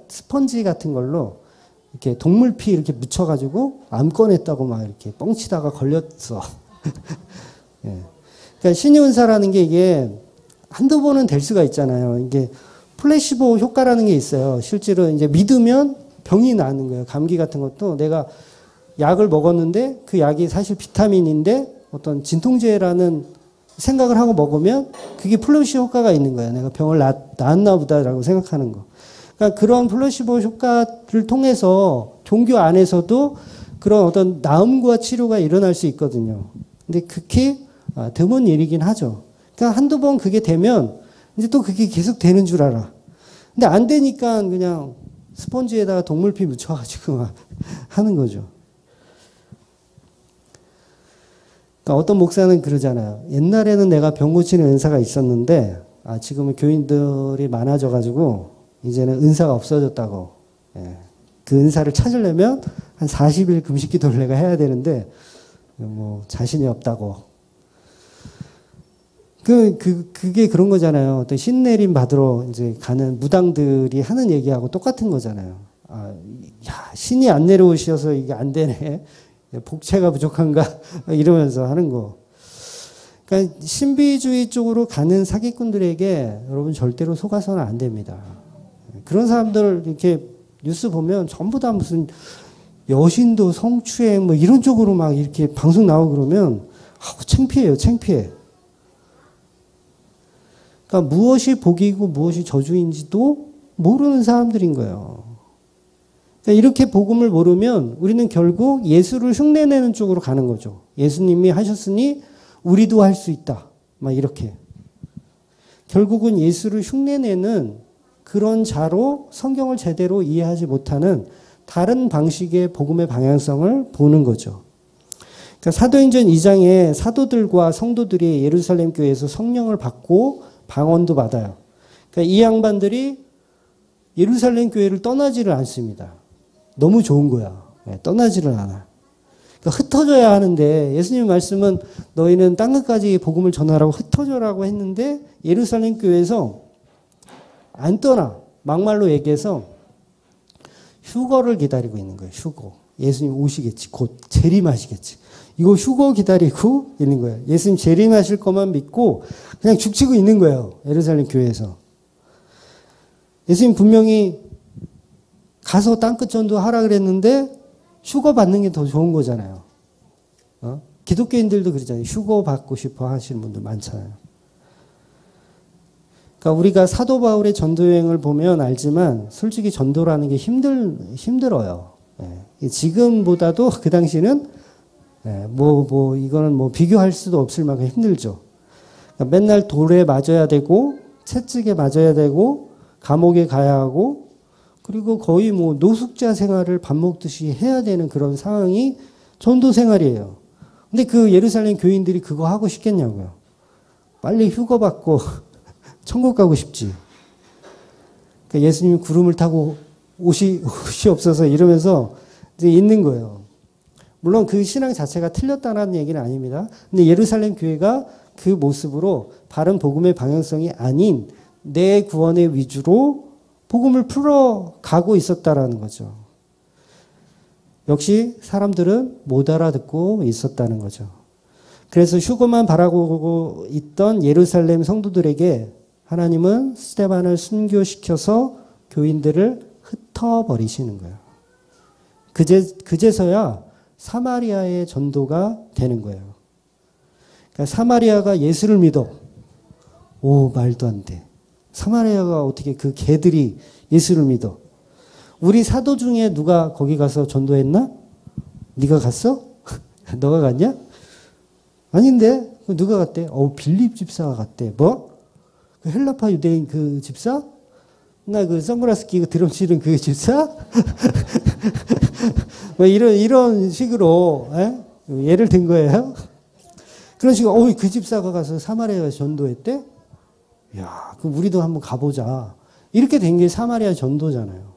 스펀지 같은 걸로 이렇게 동물 피 이렇게 묻혀가지고 암 꺼냈다고 막 이렇게 뻥치다가 걸렸어. 예. 그러니까 신의 은사라는 게 이게 한두 번은 될 수가 있잖아요. 이게 플래시보 효과라는 게 있어요. 실제로 이제 믿으면 병이 나는 거예요. 감기 같은 것도 내가 약을 먹었는데 그 약이 사실 비타민인데 어떤 진통제라는 생각을 하고 먹으면 그게 플라시보 효과가 있는 거예요. 내가 병을 낫나 보다라고 생각하는 거. 그러니까 그런 플라시보 효과를 통해서 종교 안에서도 그런 어떤 나음과 치료가 일어날 수 있거든요. 근데 극히 드문 일이긴 하죠. 그러니까 한두 번 그게 되면 이제 또 그게 계속 되는 줄 알아. 근데 안 되니까 그냥 스펀지에다가 동물피 묻혀가지고 막 하는 거죠. 그러니까 어떤 목사는 그러잖아요. 옛날에는 내가 병 고치는 은사가 있었는데 지금은 교인들이 많아져가지고 이제는 은사가 없어졌다고. 예. 그 은사를 찾으려면 한 40일 금식기도를 내가 해야 되는데 뭐 자신이 없다고. 그게 그런 거잖아요. 어떤 신내림 받으러 이제 가는 무당들이 하는 얘기하고 똑같은 거잖아요. 신이 안 내려오셔서 이게 안 되네. 복체가 부족한가? 이러면서 하는 거. 그러니까 신비주의 쪽으로 가는 사기꾼들에게 여러분 절대로 속아서는 안 됩니다. 그런 사람들 이렇게 뉴스 보면 전부 다 무슨 여신도 성추행 뭐 이런 쪽으로 막 이렇게 방송 나오고 그러면 창피해요, 창피해. 그러니까 무엇이 복이고 무엇이 저주인지도 모르는 사람들인 거예요. 그러니까 이렇게 복음을 모르면 우리는 결국 예수를 흉내내는 쪽으로 가는 거죠. 예수님이 하셨으니 우리도 할 수 있다. 막 이렇게. 결국은 예수를 흉내내는 그런 자로 성경을 제대로 이해하지 못하는 다른 방식의 복음의 방향성을 보는 거죠. 그러니까 사도행전 2장에 사도들과 성도들이 예루살렘 교회에서 성령을 받고 방언도 받아요. 그러니까 이 양반들이 예루살렘 교회를 떠나지를 않습니다. 너무 좋은 거야. 떠나지를 않아. 그러니까 흩어져야 하는데 예수님 말씀은 너희는 땅 끝까지 복음을 전하라고 흩어져라고 했는데 예루살렘 교회에서 안 떠나. 막말로 얘기해서 휴거를 기다리고 있는 거예요. 휴거. 예수님 오시겠지. 곧 재림하시겠지. 이거 휴거 기다리고 있는 거예요. 예수님 재림하실 것만 믿고 그냥 죽치고 있는 거예요. 예루살렘 교회에서. 예수님 분명히 가서 땅끝 전도하라 그랬는데 휴거 받는 게 더 좋은 거잖아요. 기독교인들도 그러잖아요. 휴거 받고 싶어 하시는 분들 많잖아요. 그러니까 우리가 사도 바울의 전도 여행을 보면 알지만 솔직히 전도라는 게 힘들어요. 지금보다도 그 당시는 이거는 비교할 수도 없을 만큼 힘들죠. 그러니까 맨날 돌에 맞아야 되고 채찍에 맞아야 되고 감옥에 가야 하고 그리고 거의 노숙자 생활을 밥 먹듯이 해야 되는 그런 상황이 전도 생활이에요. 근데 그 예루살렘 교인들이 그거 하고 싶겠냐고요. 빨리 휴거 받고 천국 가고 싶지. 그러니까 예수님 구름을 타고 옷이 없어서 이러면서 이제 있는 거예요. 물론 그 신앙 자체가 틀렸다는 얘기는 아닙니다. 근데 예루살렘 교회가 그 모습으로 바른 복음의 방향성이 아닌 내 구원의 위주로 복음을 풀어가고 있었다라는 거죠. 역시 사람들은 못 알아듣고 있었다는 거죠. 그래서 휴거만 바라고 있던 예루살렘 성도들에게 하나님은 스데반을 순교시켜서 교인들을 흩어버리시는 거예요. 그제서야 사마리아의 전도가 되는 거예요. 그러니까 사마리아가 예수를 믿어. 말도 안 돼. 사마리아가 어떻게 그 개들이 예수를 믿어. 우리 사도 중에 누가 거기 가서 전도했나? 네가 갔어? 너가 갔냐? 아닌데. 누가 갔대? 빌립 집사가 갔대. 뭐? 그 헬라파 유대인 그 집사? 나 그 선글라스 끼고 드럼 치는 그 집사? 뭐 이런 식으로 예를 든 거예요. 그런 식으로 그 집사가 가서 사마리아에 전도했대? 야, 그럼 우리도 한번 가보자. 이렇게 된 게 사마리아 전도잖아요.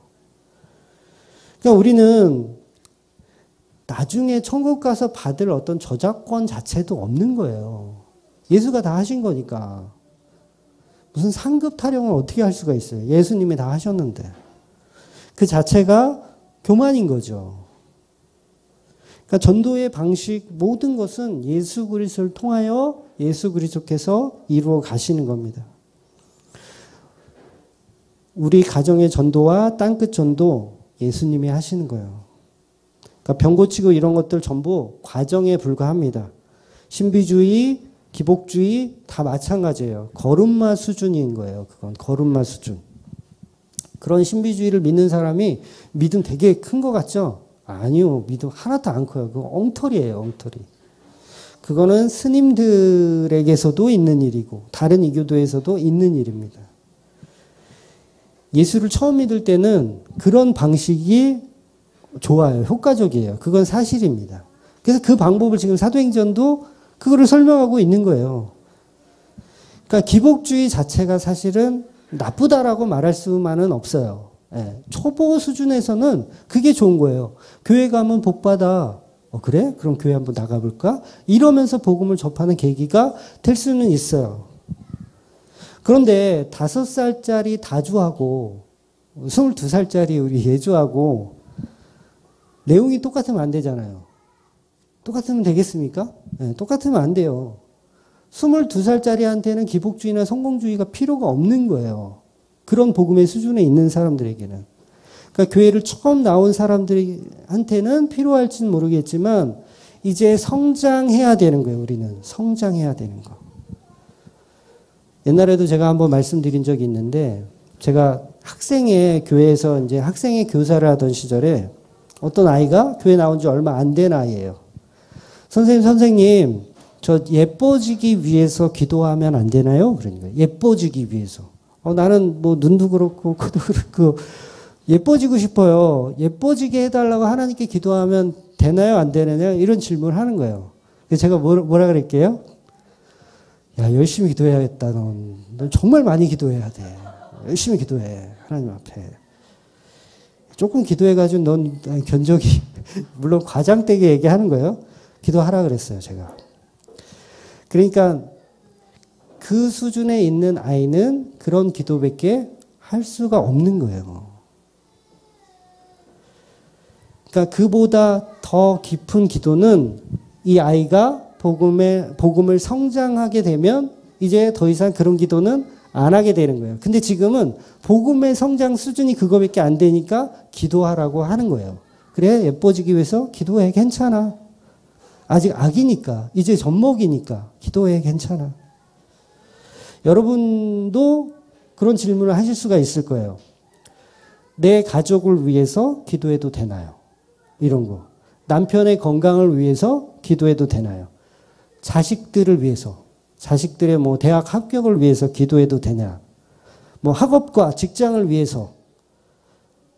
그러니까 우리는 나중에 천국 가서 받을 어떤 저작권 자체도 없는 거예요. 예수가 다 하신 거니까. 무슨 상급 타령을 어떻게 할 수가 있어요. 예수님이 다 하셨는데. 그 자체가 교만인 거죠. 그러니까 전도의 방식 모든 것은 예수 그리스도를 통하여 예수 그리스도께서 이루어 가시는 겁니다. 우리 가정의 전도와 땅끝 전도 예수님이 하시는 거예요. 그러니까 병 고치고 이런 것들 전부 과정에 불과합니다. 신비주의, 기복주의 다 마찬가지예요. 걸음마 수준인 거예요. 그건 걸음마 수준. 그런 신비주의를 믿는 사람이 믿음 되게 큰 것 같죠? 아니요. 믿음 하나도 안 커요. 그거 엉터리예요. 엉터리. 그거는 스님들에게서도 있는 일이고 다른 이교도에서도 있는 일입니다. 예수를 처음 믿을 때는 그런 방식이 좋아요. 효과적이에요. 그건 사실입니다. 그래서 그 방법을 지금 사도행전도 그거를 설명하고 있는 거예요. 그러니까 기복주의 자체가 사실은 나쁘다라고 말할 수만은 없어요. 예, 초보 수준에서는 그게 좋은 거예요. 교회 가면 복 받아. 그래? 그럼 교회 한번 나가볼까? 이러면서 복음을 접하는 계기가 될 수는 있어요. 그런데 5살짜리 다주하고 22살짜리 우리 예주하고 내용이 똑같으면 안 되잖아요. 똑같으면 되겠습니까? 네, 똑같으면 안 돼요. 22살짜리한테는 기복주의나 성공주의가 필요가 없는 거예요. 그런 복음의 수준에 있는 사람들에게는. 그러니까 교회를 처음 나온 사람들한테는 필요할지는 모르겠지만 이제 성장해야 되는 거예요. 우리는 성장해야 되는 거. 옛날에도 제가 한번 말씀드린 적이 있는데 제가 학생회 교회에서 이제 학생회 교사를 하던 시절에 어떤 아이가 교회 나온 지 얼마 안 된 아이예요. 선생님, 저 예뻐지기 위해서 기도하면 안 되나요? 그러니까 예뻐지기 위해서. 나는 뭐 눈도 그렇고 코도 그렇고 예뻐지고 싶어요. 예뻐지게 해달라고 하나님께 기도하면 되나요? 안 되느냐? 이런 질문을 하는 거예요. 그래서 제가 뭐라 그랬게요? 야, 열심히 기도해야겠다. 넌 정말 많이 기도해야 돼. 열심히 기도해. 하나님 앞에. 조금 기도해가지고 넌 견적이 물론 과장되게 얘기하는 거예요. 기도하라 그랬어요. 제가. 그러니까 그 수준에 있는 아이는 그런 기도밖에 할 수가 없는 거예요. 그러니까 그보다 더 깊은 기도는 이 아이가 복음을 성장하게 되면 이제 더 이상 그런 기도는 안 하게 되는 거예요. 근데 지금은 복음의 성장 수준이 그거밖에 안 되니까 기도하라고 하는 거예요. 그래, 예뻐지기 위해서 기도해. 괜찮아. 아직 아기니까, 이제 젖먹이니까 기도해. 괜찮아. 여러분도 그런 질문을 하실 수가 있을 거예요. 내 가족을 위해서 기도해도 되나요? 이런 거. 남편의 건강을 위해서 기도해도 되나요? 자식들을 위해서, 자식들의 뭐 대학 합격을 위해서 기도해도 되냐? 뭐 학업과 직장을 위해서,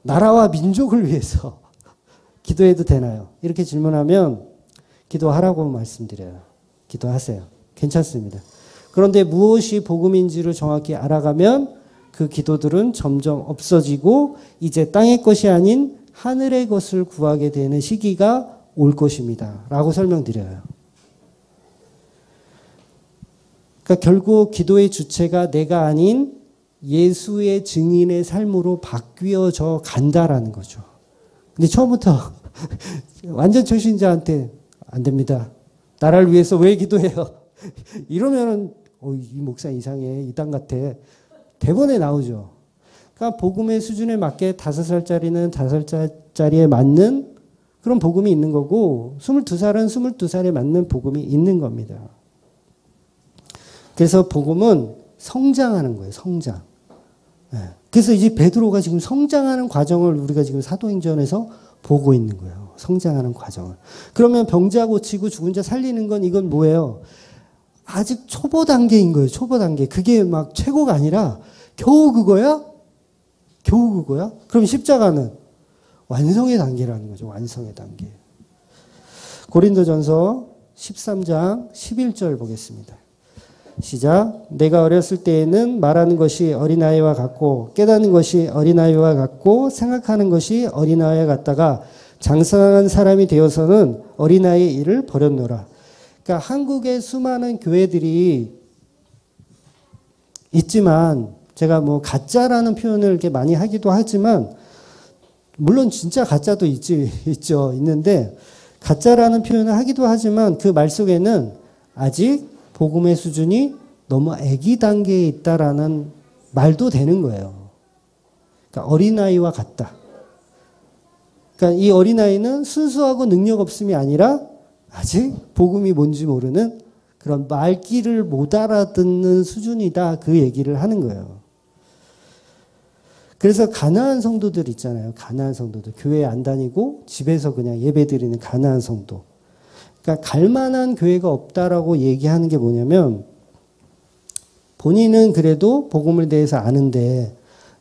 나라와 민족을 위해서 기도해도 되나요? 이렇게 질문하면 기도하라고 말씀드려요. 기도하세요. 괜찮습니다. 그런데 무엇이 복음인지를 정확히 알아가면 그 기도들은 점점 없어지고 이제 땅의 것이 아닌 하늘의 것을 구하게 되는 시기가 올 것입니다. 라고 설명드려요. 그러니까 결국 기도의 주체가 내가 아닌 예수의 증인의 삶으로 바뀌어져 간다라는 거죠. 근데 처음부터 완전 초신자한테 안 됩니다. 나라를 위해서 왜 기도해요? 이러면은 이 목사 이상해. 이딴 같아. 대본에 나오죠. 그러니까 복음의 수준에 맞게 5살짜리는 5살짜리에 맞는 그런 복음이 있는 거고 22살은 22살에 맞는 복음이 있는 겁니다. 그래서 복음은 성장하는 거예요. 성장. 네. 그래서 이제 베드로가 지금 성장하는 과정을 우리가 지금 사도행전에서 보고 있는 거예요. 성장하는 과정을. 그러면 병자 고치고 죽은 자 살리는 건 이건 뭐예요? 아직 초보 단계인 거예요. 초보 단계. 그게 막 최고가 아니라 겨우 그거야? 겨우 그거야? 그럼 십자가는 완성의 단계라는 거죠. 완성의 단계. 고린도전서 13장 11절 보겠습니다. 시작. 내가 어렸을 때에는 말하는 것이 어린아이와 같고 깨닫는 것이 어린아이와 같고 생각하는 것이 어린아이와 같다가 장성한 사람이 되어서는 어린아이의 일을 버렸노라. 그러니까 한국의 수많은 교회들이 있지만 제가 뭐 가짜라는 표현을 이렇게 많이 하기도 하지만 물론 진짜 가짜도 있는데 가짜라는 표현을 하기도 하지만 그 말 속에는 아직 복음의 수준이 너무 아기 단계에 있다라는 말도 되는 거예요. 그러니까 어린아이와 같다. 그러니까 이 어린아이는 순수하고 능력 없음이 아니라 아직 복음이 뭔지 모르는 그런 말귀를 못 알아듣는 수준이다. 그 얘기를 하는 거예요. 그래서 가난한 성도들 있잖아요. 가난한 성도들. 교회 안 다니고 집에서 그냥 예배 드리는 가난한 성도. 그러니까 갈 만한 교회가 없다라고 얘기하는 게 뭐냐면 본인은 그래도 복음에 대해서 아는데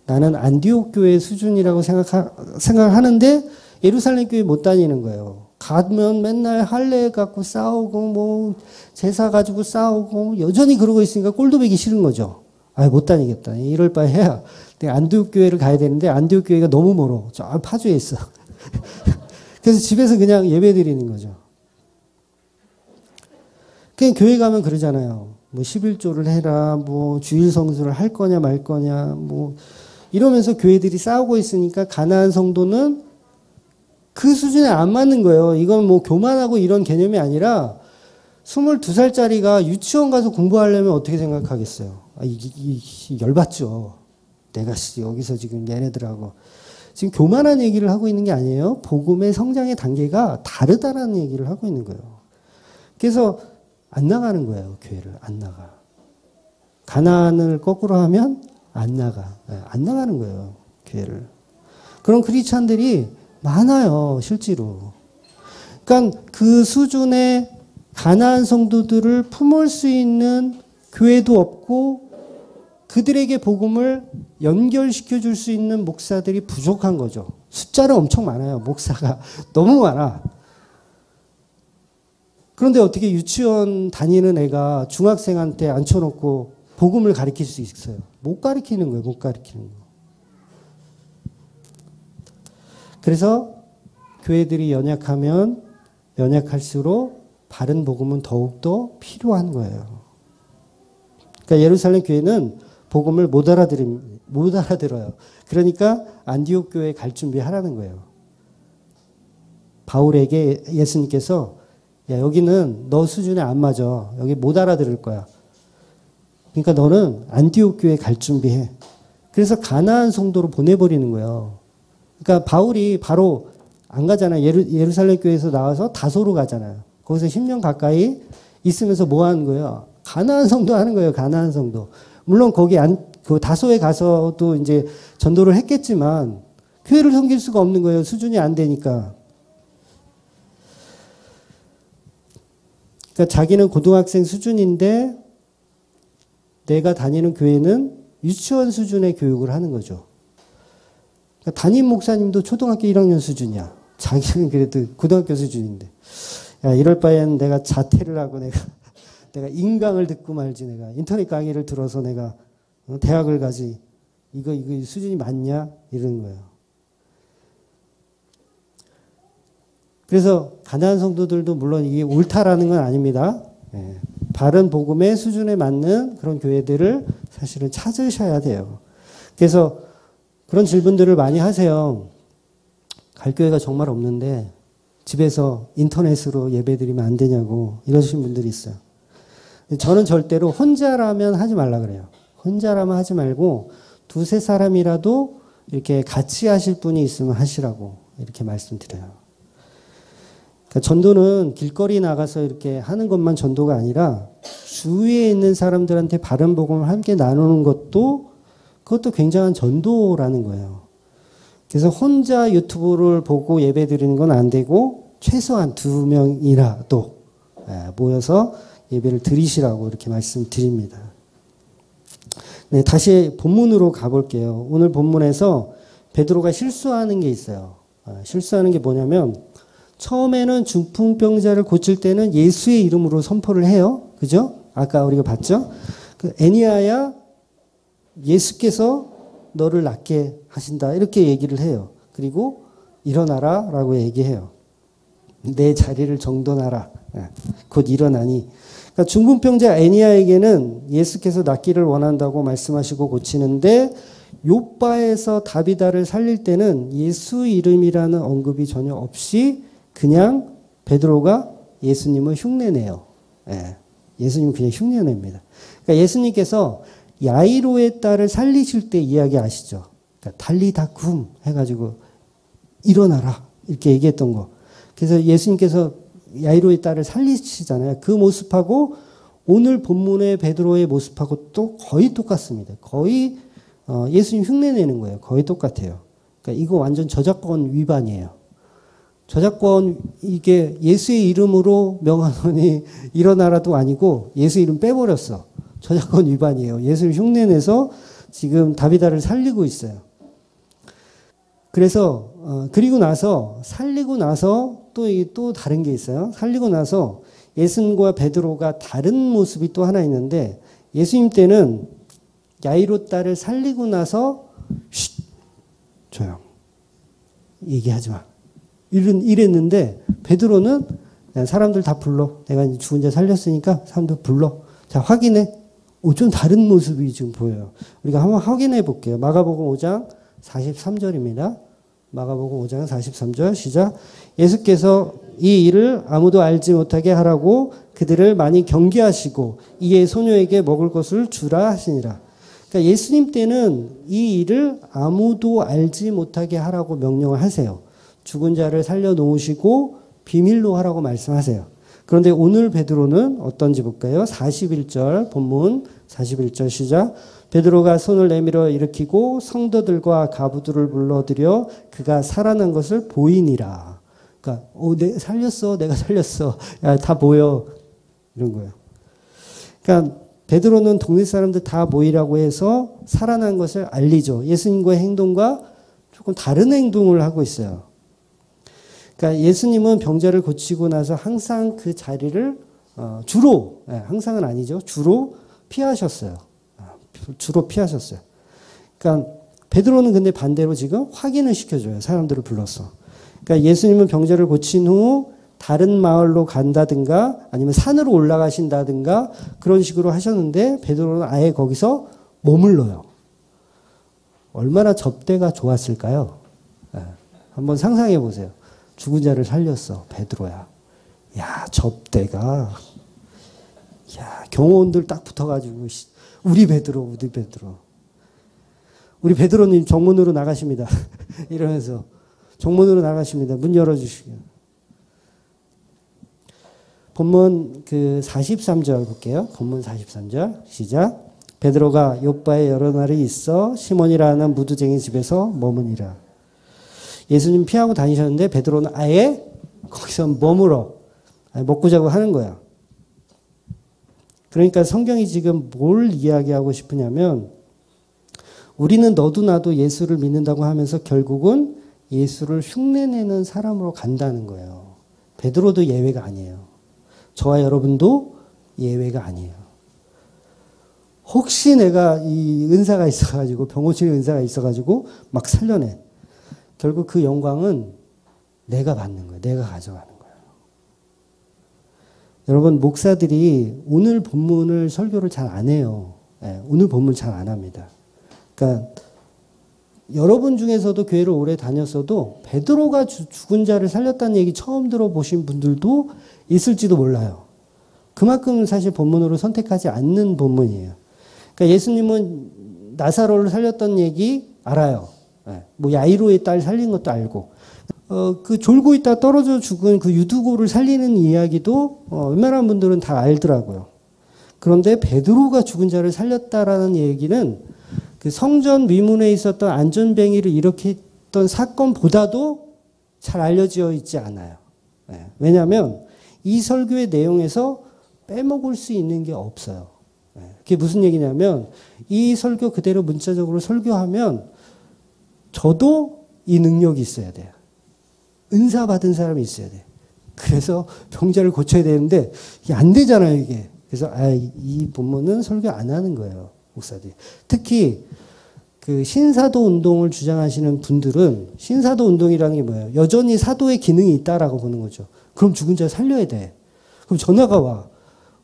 나는 안디옥 교회 수준이라고 생각하는데 예루살렘 교회 못 다니는 거예요. 가면 맨날 할례 갖고 싸우고 뭐 제사 가지고 싸우고 여전히 그러고 있으니까 꼴도 보기 싫은 거죠. 아, 못 다니겠다. 이럴 바에 해야 안디옥 교회를 가야 되는데 안디옥 교회가 너무 멀어. 저 파주에 있어. 그래서 집에서 그냥 예배 드리는 거죠. 그냥 교회 가면 그러잖아요. 뭐 11조를 해라. 뭐 주일 성수를 할 거냐 말 거냐. 뭐 이러면서 교회들이 싸우고 있으니까 가난한 성도는 그 수준에 안 맞는 거예요. 이건 뭐 교만하고 이런 개념이 아니라 22살짜리가 유치원 가서 공부하려면 어떻게 생각하겠어요? 아, 열받죠. 내가 여기서 지금 얘네들하고. 지금 교만한 얘기를 하고 있는 게 아니에요. 복음의 성장의 단계가 다르다라는 얘기를 하고 있는 거예요. 그래서 안 나가는 거예요. 교회를 안 나가. 가난을 거꾸로 하면 안 나가. 안 나가는 거예요. 교회를. 그런 크리스찬들이 많아요. 실제로. 그러니까 그 수준의 가난한 성도들을 품을 수 있는 교회도 없고 그들에게 복음을 연결시켜 줄 수 있는 목사들이 부족한 거죠. 숫자는 엄청 많아요. 목사가 너무 많아. 그런데 어떻게 유치원 다니는 애가 중학생한테 앉혀놓고 복음을 가르칠 수 있어요? 못 가르치는 거예요. 못 가르치는 거. 그래서 교회들이 연약하면 연약할수록 바른 복음은 더욱더 필요한 거예요. 그러니까 예루살렘 교회는 복음을 못 알아들어요. 그러니까 안디옥 교회에 갈 준비하라는 거예요. 바울에게 예수님께서 야, 여기는 너 수준에 안 맞아. 여기 못 알아들을 거야. 그러니까 너는 안디옥 교회에 갈 준비해. 그래서 가나안 성도로 보내버리는 거예요. 그러니까 바울이 바로 안 가잖아요. 예루살렘 교회에서 나와서 다소로 가잖아요. 거기서 10년 가까이 있으면서 뭐 하는 거예요? 가나안 성도 하는 거예요. 가나안 성도. 물론 거기 그 다소에 가서도 이제 전도를 했겠지만 교회를 섬길 수가 없는 거예요. 수준이 안 되니까. 그러니까 자기는 고등학생 수준인데 내가 다니는 교회는 유치원 수준의 교육을 하는 거죠. 그러니까 담임 목사님도 초등학교 1학년 수준이야. 자기는 그래도 고등학교 수준인데. 야, 이럴 바에는 내가 자퇴를 하고 내가 인강을 듣고 말지 내가 인터넷 강의를 들어서 내가 대학을 가지. 이거 수준이 맞냐? 이러는 거예요. 그래서 가난한 성도들도 물론 이게 옳다라는 건 아닙니다. 예. 바른 복음의 수준에 맞는 그런 교회들을 사실은 찾으셔야 돼요. 그래서 그런 질문들을 많이 하세요. 갈 교회가 정말 없는데 집에서 인터넷으로 예배드리면 안 되냐고 이러신 분들이 있어요. 저는 절대로 혼자라면 하지 말라 그래요. 혼자라면 하지 말고 두세 사람이라도 이렇게 같이 하실 분이 있으면 하시라고 이렇게 말씀드려요. 그러니까 전도는 길거리 나가서 이렇게 하는 것만 전도가 아니라 주위에 있는 사람들한테 바른 복음을 함께 나누는 그것도 굉장한 전도라는 거예요. 그래서 혼자 유튜브를 보고 예배 드리는 건 안 되고 최소한 2명이라도 모여서 예배를 드리시라고 이렇게 말씀드립니다. 네, 다시 본문으로 가볼게요. 오늘 본문에서 베드로가 실수하는 게 있어요. 실수하는 게 뭐냐면 처음에는 중풍병자를 고칠 때는 예수의 이름으로 선포를 해요. 그죠? 아까 우리가 봤죠? 그 애니아야 예수께서 너를 낫게 하신다. 이렇게 얘기를 해요. 그리고 일어나라 라고 얘기해요. 내 자리를 정돈하라. 곧 일어나니. 그러니까 중풍병자 애니아에게는 예수께서 낫기를 원한다고 말씀하시고 고치는데 욥바에서 다비다를 살릴 때는 예수 이름이라는 언급이 전혀 없이 그냥 베드로가 예수님을 흉내내요. 예수님을 그냥 흉내냅니다. 그러니까 예수님께서 야이로의 딸을 살리실 때 이야기 아시죠? 그러니까 달리다 쿰 해가지고 일어나라 이렇게 얘기했던 거. 그래서 예수님께서 야이로의 딸을 살리시잖아요. 그 모습하고 오늘 본문의 베드로의 모습하고 또 거의 똑같습니다. 거의 예수님 흉내내는 거예요. 거의 똑같아요. 그러니까 이거 완전 저작권 위반이에요. 저작권 이게 예수의 이름으로 명하노니 일어나라도 아니고 예수 이름 빼버렸어. 저작권 위반이에요. 예수를 흉내내서 지금 다비다를 살리고 있어요. 그래서 그리고 나서 살리고 나서 또 다른 게 있어요. 살리고 나서 예수님과 베드로가 다른 모습이 또 하나 있는데 예수님 때는 야이로 딸을 살리고 나서 쉿 조용 얘기하지 마 이랬는데 베드로는 사람들 다 불러. 내가 이제 죽은 자 살렸으니까 사람들 불러. 자 확인해. 좀 다른 모습이 지금 보여요. 우리가 한번 확인해 볼게요. 마가복음 5장 43절입니다. 마가복음 5장 43절 시작. 예수께서 이 일을 아무도 알지 못하게 하라고 그들을 많이 경계하시고 이에 소녀에게 먹을 것을 주라 하시니라. 그러니까 예수님 때는 이 일을 아무도 알지 못하게 하라고 명령을 하세요. 죽은 자를 살려놓으시고 비밀로 하라고 말씀하세요. 그런데 오늘 베드로는 어떤지 볼까요? 41절 본문 41절 시작. 베드로가 손을 내밀어 일으키고 성도들과 가부들을 불러들여 그가 살아난 것을 보이니라. 그러니까 내가 살렸어. 야, 다 보여. 이런 거예요. 그러니까 베드로는 동네 사람들 다 모이라고 해서 살아난 것을 알리죠. 예수님과의 행동과 조금 다른 행동을 하고 있어요. 그러니까 예수님은 병자를 고치고 나서 항상 그 자리를 주로, 항상은 아니죠. 주로 피하셨어요. 주로 피하셨어요. 그러니까 베드로는 근데 반대로 지금 확인을 시켜줘요. 사람들을 불러서. 그러니까 예수님은 병자를 고친 후 다른 마을로 간다든가 아니면 산으로 올라가신다든가 그런 식으로 하셨는데 베드로는 아예 거기서 머물러요. 얼마나 접대가 좋았을까요? 한번 상상해 보세요. 죽은 자를 살렸어. 베드로야. 야, 접대가. 야, 경호원들 딱 붙어가지고, 우리 베드로. 우리 베드로님 정문으로 나가십니다. 이러면서. 정문으로 나가십니다. 문 열어주시고요. 본문 43절 볼게요. 본문 43절. 시작. 베드로가 요바에 여러 날이 있어 시몬이라는 무두쟁이 집에서 머무니라. 예수님 피하고 다니셨는데 베드로는 아예 거기서 머물어. 먹고 자고 하는 거야. 그러니까 성경이 지금 뭘 이야기하고 싶으냐면 우리는 너도 나도 예수를 믿는다고 하면서 결국은 예수를 흉내내는 사람으로 간다는 거예요. 베드로도 예외가 아니에요. 저와 여러분도 예외가 아니에요. 혹시 내가 이 은사가 있어가지고 병고치는 은사가 있어가지고 막 살려내. 결국 그 영광은 내가 받는 거예요. 내가 가져가는 거예요. 여러분 목사들이 오늘 본문을 설교를 잘 안 해요. 오늘 본문 잘 안 합니다. 그러니까 여러분 중에서도 교회를 오래 다녔어도 베드로가 죽은 자를 살렸다는 얘기 처음 들어보신 분들도 있을지도 몰라요. 그만큼 사실 본문으로 선택하지 않는 본문이에요. 그러니까 예수님은 나사로를 살렸던 얘기 알아요. 뭐 야이로의 딸 살린 것도 알고 그 졸고 있다 떨어져 죽은 그 유두고를 살리는 이야기도 웬만한 분들은 다 알더라고요. 그런데 베드로가 죽은 자를 살렸다라는 얘기는 그 성전 위문에 있었던 안전뱅이를 일으켰던 사건보다도 잘 알려져 있지 않아요. 왜냐하면 이 설교의 내용에서 빼먹을 수 있는 게 없어요. 그게 무슨 얘기냐면 이 설교 그대로 문자적으로 설교하면 저도 이 능력이 있어야 돼요. 은사 받은 사람이 있어야 돼요. 그래서 병자를 고쳐야 되는데 이게 안 되잖아요, 이게. 그래서 이 본문은 설교 안 하는 거예요, 목사들이. 특히 그 신사도 운동을 주장하시는 분들은 신사도 운동이라는 게 뭐예요? 여전히 사도의 기능이 있다라고 보는 거죠. 그럼 죽은 자 살려야 돼. 그럼 전화가 와.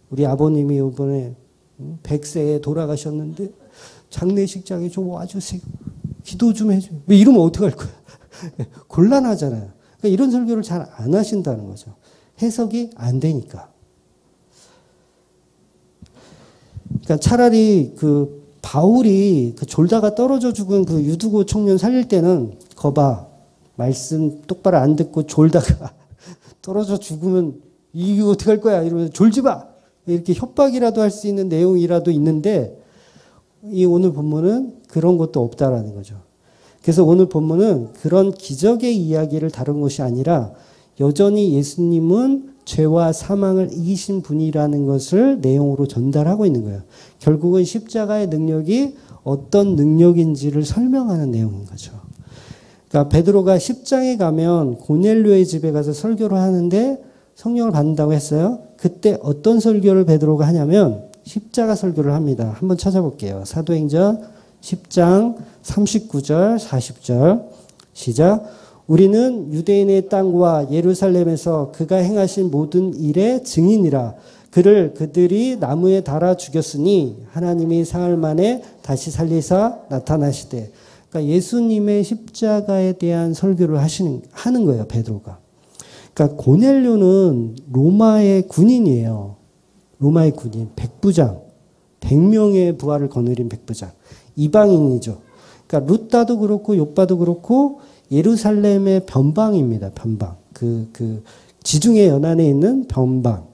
우리 아버님이 이번에 100세에 돌아가셨는데 장례식장에 좀 와주세요. 기도 좀 해줘요. 왜 이러면 어떡할 거야? 곤란하잖아요. 그러니까 이런 설교를 잘 안 하신다는 거죠. 해석이 안 되니까. 그러니까 차라리 그 바울이 그 졸다가 떨어져 죽은 그 유두고 청년 살릴 때는 거봐. 말씀 똑바로 안 듣고 졸다가 떨어져 죽으면 이거 어떡할 거야? 이러면서 졸지 마. 이렇게 협박이라도 할 수 있는 내용이라도 있는데 이 오늘 본문은 그런 것도 없다라는 거죠. 그래서 오늘 본문은 그런 기적의 이야기를 다룬 것이 아니라 여전히 예수님은 죄와 사망을 이기신 분이라는 것을 내용으로 전달하고 있는 거예요. 결국은 십자가의 능력이 어떤 능력인지를 설명하는 내용인 거죠. 그러니까 베드로가 10장에 가면 고넬료의 집에 가서 설교를 하는데 성령을 받는다고 했어요. 그때 어떤 설교를 베드로가 하냐면 십자가 설교를 합니다. 한번 찾아볼게요. 사도행전 10장 39절 40절 시작. 우리는 유대인의 땅과 예루살렘에서 그가 행하신 모든 일의 증인이라. 그들이 나무에 달아 죽였으니 하나님이 사흘 만에 다시 살리사 나타나시되. 그러니까 예수님의 십자가에 대한 설교를 하는 거예요, 베드로가. 그러니까 고넬료는 로마의 군인이에요. 로마의 군인, 백부장, 100명의 부하를 거느린 백부장, 이방인이죠. 그러니까 룻다도 그렇고 욥바도 그렇고 예루살렘의 변방입니다. 변방. 그 지중해 연안에 있는 변방.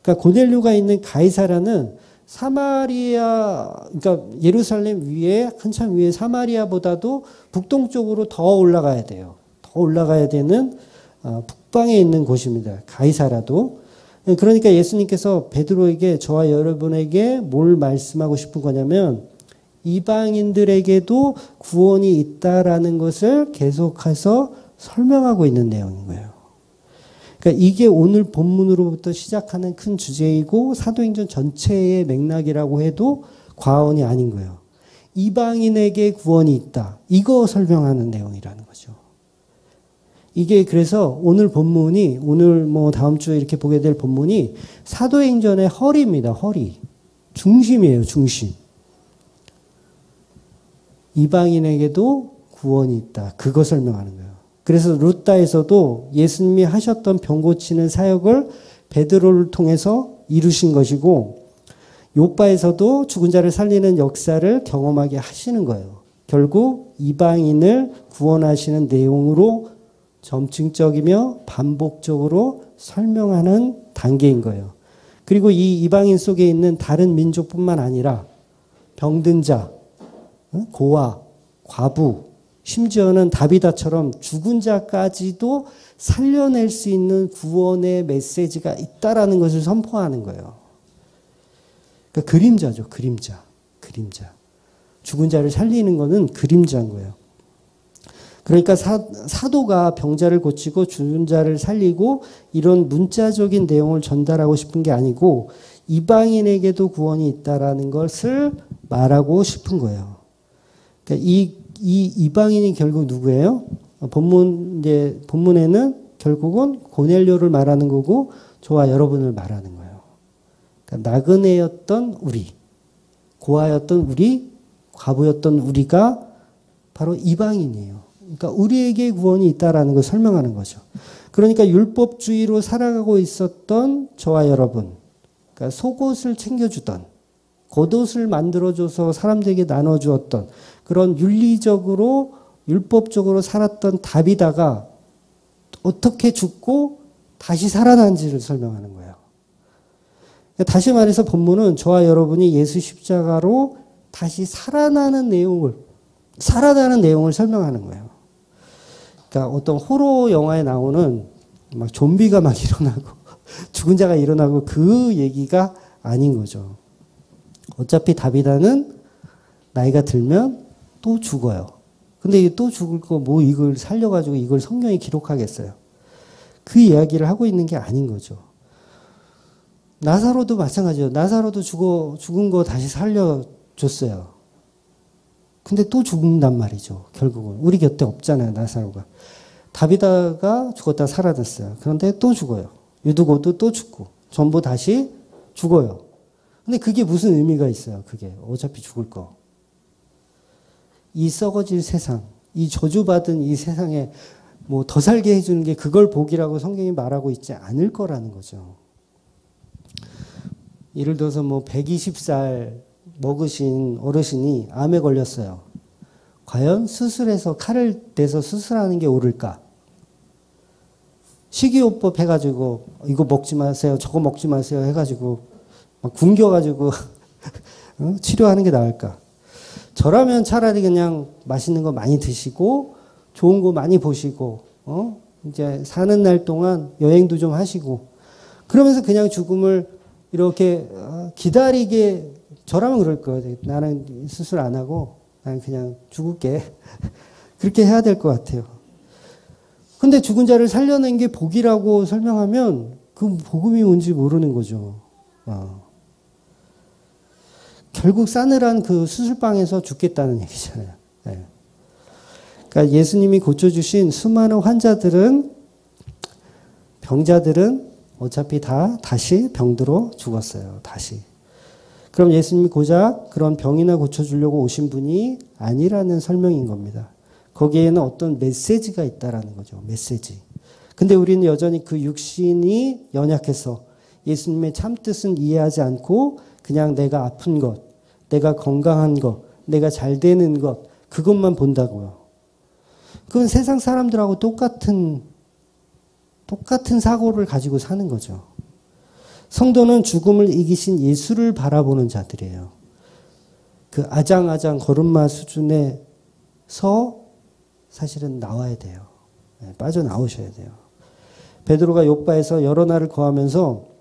그러니까 고넬료가 있는 가이사라는 사마리아, 그러니까 예루살렘 위에 한참 위에 사마리아보다도 북동쪽으로 더 올라가야 돼요. 더 올라가야 되는 북방에 있는 곳입니다. 가이사라도. 그러니까 예수님께서 베드로에게 저와 여러분에게 뭘 말씀하고 싶은 거냐면 이방인들에게도 구원이 있다라는 것을 계속해서 설명하고 있는 내용인 거예요. 그러니까 이게 오늘 본문으로부터 시작하는 큰 주제이고 사도행전 전체의 맥락이라고 해도 과언이 아닌 거예요. 이방인에게 구원이 있다. 이거 설명하는 내용이라는 거죠. 이게 그래서 오늘 본문이 오늘 다음 주에 이렇게 보게 될 본문이 사도행전의 허리입니다. 허리. 중심이에요. 중심. 이방인에게도 구원이 있다. 그거 설명하는 거예요. 그래서 룻다에서도 예수님이 하셨던 병 고치는 사역을 베드로를 통해서 이루신 것이고 욥바에서도 죽은 자를 살리는 역사를 경험하게 하시는 거예요. 결국 이방인을 구원하시는 내용으로 점층적이며 반복적으로 설명하는 단계인 거예요. 그리고 이 이방인 속에 있는 다른 민족뿐만 아니라 병든 자, 고아, 과부, 심지어는 다비다처럼 죽은 자까지도 살려낼 수 있는 구원의 메시지가 있다라는 것을 선포하는 거예요. 그러니까 그림자죠. 그림자. 죽은 자를 살리는 것은 그림자인 거예요. 그러니까 사도가 병자를 고치고 죽은 자를 살리고 이런 문자적인 내용을 전달하고 싶은 게 아니고 이방인에게도 구원이 있다라는 것을 말하고 싶은 거예요. 그러니까 이 이방인이 결국 누구예요? 본문에는 결국은 고넬료를 말하는 거고 저와 여러분을 말하는 거예요. 그러니까 나그네였던 우리, 고아였던 우리, 과부였던 우리가 바로 이방인이에요. 그러니까 우리에게 구원이 있다라는 걸 설명하는 거죠. 그러니까 율법주의로 살아가고 있었던 저와 여러분, 그러니까 속옷을 챙겨주던, 겉옷을 만들어줘서 사람들에게 나눠주었던 그런 윤리적으로 율법적으로 살았던 다비다가 어떻게 죽고 다시 살아난지를 설명하는 거예요. 다시 말해서 본문은 저와 여러분이 예수 십자가로 다시 살아나는 내용을 설명하는 거예요. 그러니까 어떤 호러 영화에 나오는 막 좀비가 막 일어나고 죽은 자가 일어나고 그 얘기가 아닌 거죠. 어차피 다비다는 나이가 들면 또 죽어요. 근데 또 죽을 거 이걸 살려가지고 이걸 성경에 기록하겠어요. 그 이야기를 하고 있는 게 아닌 거죠. 나사로도 마찬가지예요. 나사로도 죽은 거 다시 살려줬어요. 근데 또 죽는단 말이죠. 결국은. 우리 곁에 없잖아요. 나사로가. 다비다가 죽었다 살아났어요. 그런데 또 죽어요. 유두고도 또 죽고. 전부 다시 죽어요. 근데 그게 무슨 의미가 있어요. 그게. 어차피 죽을 거. 이 썩어질 세상, 이 저주받은 이 세상에 더 살게 해주는 게 그걸 복이라고 성경이 말하고 있지 않을 거라는 거죠. 예를 들어서 120살 먹으신 어르신이 암에 걸렸어요. 과연 수술해서 칼을 대서 수술하는 게 옳을까? 식이요법 해가지고 이거 먹지 마세요, 저거 먹지 마세요 해가지고 막 굶겨가지고 치료하는 게 나을까? 저라면 차라리 그냥 맛있는 거 많이 드시고 좋은 거 많이 보시고 이제 사는 날 동안 여행도 좀 하시고 그러면서 그냥 죽음을 이렇게 기다리게 저라면 그럴 거예요. 나는 수술 안 하고 나는 그냥 죽을게. 그렇게 해야 될 것 같아요. 근데 죽은 자를 살려낸 게 복이라고 설명하면 그 복음이 뭔지 모르는 거죠. 결국 싸늘한 그 수술방에서 죽겠다는 얘기잖아요. 네. 그러니까 예수님이 고쳐주신 수많은 환자들은, 병자들은 어차피 다 다시 병들어 죽었어요. 다시. 그럼 예수님이 고작 그런 병이나 고쳐주려고 오신 분이 아니라는 설명인 겁니다. 거기에는 어떤 메시지가 있다라는 거죠. 메시지. 근데 우리는 여전히 그 육신이 연약해서 예수님의 참뜻은 이해하지 않고 그냥 내가 아픈 것, 내가 건강한 것, 내가 잘 되는 것, 그것만 본다고요. 그건 세상 사람들하고 똑같은 사고를 가지고 사는 거죠. 성도는 죽음을 이기신 예수를 바라보는 자들이에요. 그 아장아장 걸음마 수준에서 사실은 나와야 돼요. 빠져나오셔야 돼요. 베드로가 욥바에서 여러 날을 거하면서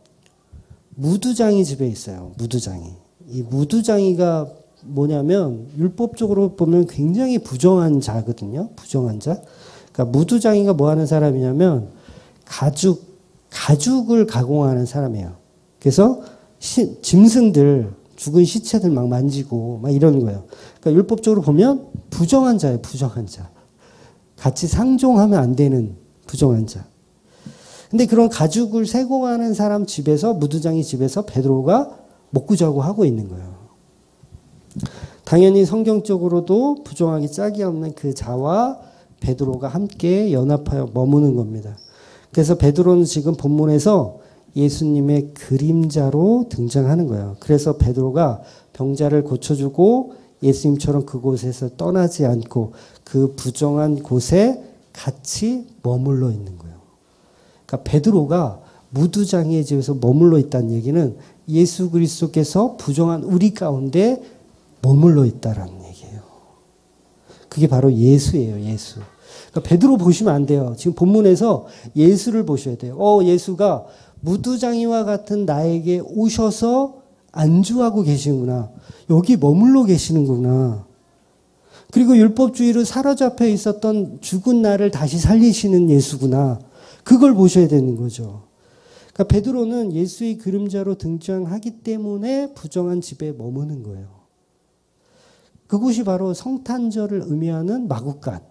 무두장이 집에 있어요. 무두장이. 이 무두장이가 뭐냐면 율법적으로 보면 굉장히 부정한 자거든요. 부정한 자. 그러니까 무두장이가 뭐 하는 사람이냐면 가죽을 가공하는 사람이에요. 그래서 짐승들, 죽은 시체들 막 만지고 막 이러는 거예요. 그러니까 율법적으로 보면 부정한 자예요. 부정한 자. 같이 상종하면 안 되는 부정한 자. 근데 그런 가죽을 세공하는 사람 집에서, 무두장이 집에서 베드로가 먹고 자고 하고 있는 거예요. 당연히 성경적으로도 부정하기 짝이 없는 그 자와 베드로가 함께 연합하여 머무는 겁니다. 그래서 베드로는 지금 본문에서 예수님의 그림자로 등장하는 거예요. 그래서 베드로가 병자를 고쳐주고 예수님처럼 그곳에서 떠나지 않고 그 부정한 곳에 같이 머물러 있는 거예요. 그러니까 베드로가 무두장이의 집에서 머물러 있다는 얘기는 예수 그리스도께서 부정한 우리 가운데 머물러 있다라는 얘기예요. 그게 바로 예수예요. 예수. 그러니까 베드로 보시면 안 돼요. 지금 본문에서 예수를 보셔야 돼요. 예수가 무두장이와 같은 나에게 오셔서 안주하고 계시는구나. 여기 머물러 계시는구나. 그리고 율법주의로 사로잡혀 있었던 죽은 나를 다시 살리시는 예수구나. 그걸 보셔야 되는 거죠. 그러니까 베드로는 예수의 그림자로 등장하기 때문에 부정한 집에 머무는 거예요. 그곳이 바로 성탄절을 의미하는 마구간.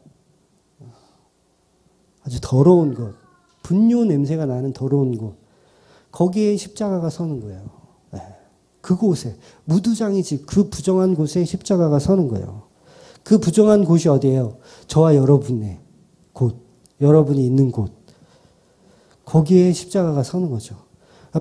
아주 더러운 곳. 분뇨 냄새가 나는 더러운 곳. 거기에 십자가가 서는 거예요. 그곳에 무두장이 집, 그 부정한 곳에 십자가가 서는 거예요. 그 부정한 곳이 어디예요? 저와 여러분의 곳, 여러분이 있는 곳. 거기에 십자가가 서는 거죠.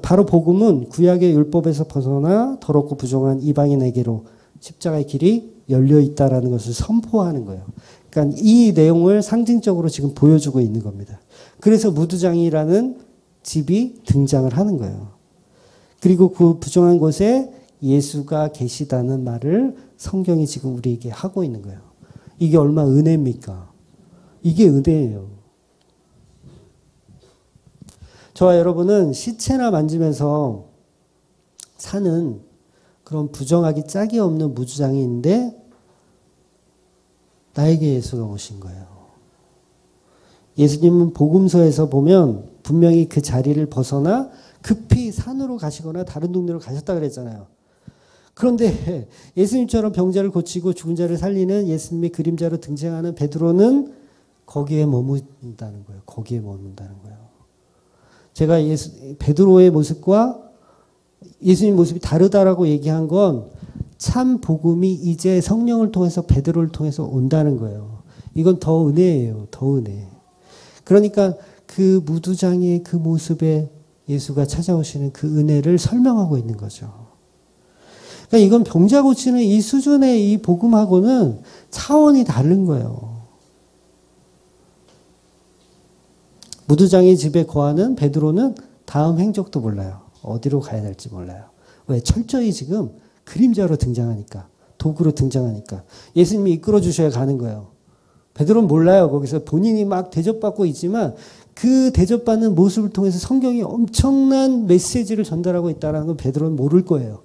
바로 복음은 구약의 율법에서 벗어나 더럽고 부정한 이방인에게로 십자가의 길이 열려 있다라는 것을 선포하는 거예요. 그러니까 이 내용을 상징적으로 지금 보여주고 있는 겁니다. 그래서 무두장이라는 집이 등장을 하는 거예요. 그리고 그 부정한 곳에 예수가 계시다는 말을 성경이 지금 우리에게 하고 있는 거예요. 이게 얼마 은혜입니까? 이게 은혜예요. 저와 여러분은 시체나 만지면서 사는 그런 부정하기 짝이 없는 무주장이인데 나에게 예수가 오신 거예요. 예수님은 복음서에서 보면 분명히 그 자리를 벗어나 급히 산으로 가시거나 다른 동네로 가셨다 그랬잖아요. 그런데 예수님처럼 병자를 고치고 죽은 자를 살리는 예수님의 그림자로 등장하는 베드로는 거기에 머문다는 거예요. 거기에 머문다는 거예요. 제가 베드로의 모습과 예수님 모습이 다르다라고 얘기한 건 참 복음이 이제 성령을 통해서 베드로를 통해서 온다는 거예요. 이건 더 은혜예요. 더 은혜. 그러니까 그 무두장의 그 모습에 예수가 찾아오시는 그 은혜를 설명하고 있는 거죠. 그러니까 이건 병자 고치는 이 수준의 이 복음하고는 차원이 다른 거예요. 무두장의 집에 거하는 베드로는 다음 행적도 몰라요. 어디로 가야 될지 몰라요. 왜? 철저히 지금 그림자로 등장하니까. 도구로 등장하니까. 예수님이 이끌어 주셔야 가는 거예요. 베드로는 몰라요. 거기서 본인이 막 대접받고 있지만 그 대접받는 모습을 통해서 성경이 엄청난 메시지를 전달하고 있다는 걸 베드로는 모를 거예요.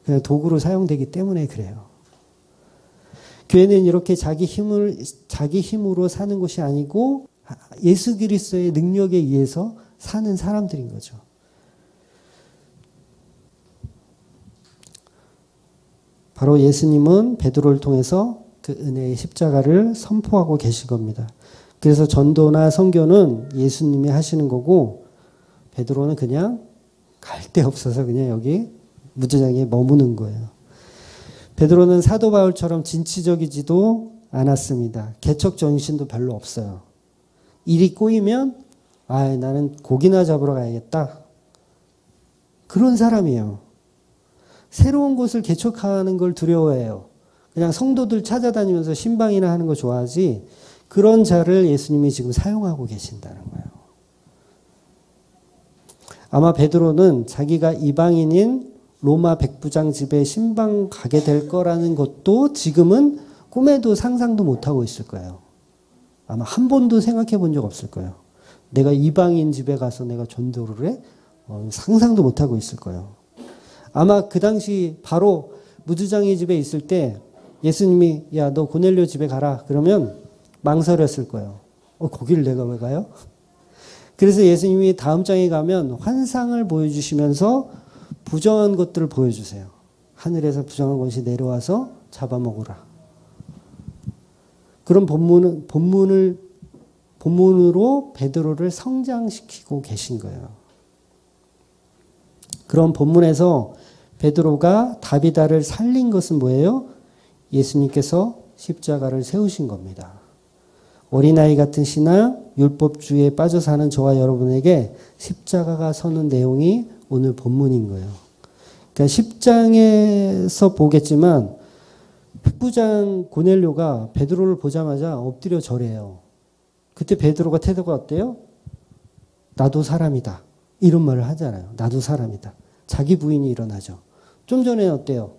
그냥 도구로 사용되기 때문에 그래요. 교회는 이렇게 자기 힘으로 사는 것이 아니고 예수 그리스도의 능력에 의해서 사는 사람들인 거죠. 바로 예수님은 베드로를 통해서 그 은혜의 십자가를 선포하고 계신 겁니다. 그래서 전도나 선교는 예수님이 하시는 거고 베드로는 그냥 갈 데 없어서 그냥 여기 무저장에 머무는 거예요. 베드로는 사도 바울처럼 진취적이지도 않았습니다. 개척 전신도 별로 없어요. 일이 꼬이면 나는 고기나 잡으러 가야겠다. 그런 사람이에요. 새로운 곳을 개척하는 걸 두려워해요. 그냥 성도들 찾아다니면서 신방이나 하는 거 좋아하지 그런 자를 예수님이 지금 사용하고 계신다는 거예요. 아마 베드로는 자기가 이방인인 로마 백부장 집에 신방 가게 될 거라는 것도 지금은 꿈에도 상상도 못하고 있을 거예요. 아마 한 번도 생각해 본 적 없을 거예요. 내가 이방인 집에 가서 내가 전도를 해? 상상도 못하고 있을 거예요. 아마 그 당시 바로 무주장의 집에 있을 때 예수님이 야, 너 고넬료 집에 가라. 그러면 망설였을 거예요. 거기를 내가 왜 가요? 그래서 예수님이 다음 장에 가면 환상을 보여주시면서 부정한 것들을 보여주세요. 하늘에서 부정한 것이 내려와서 잡아먹으라. 그런 본문으로 베드로를 성장시키고 계신 거예요. 그런 본문에서 베드로가 다비다를 살린 것은 뭐예요? 예수님께서 십자가를 세우신 겁니다. 어린아이 같은 신앙, 율법주의에 빠져 사는 저와 여러분에게 십자가가 서는 내용이 오늘 본문인 거예요. 그러니까 10장에서 보겠지만 백부장 고넬료가 베드로를 보자마자 엎드려 절해요. 그때 베드로가 태도가 어때요? 나도 사람이다. 이런 말을 하잖아요. 나도 사람이다. 자기 부인이 일어나죠. 좀 전에 어때요?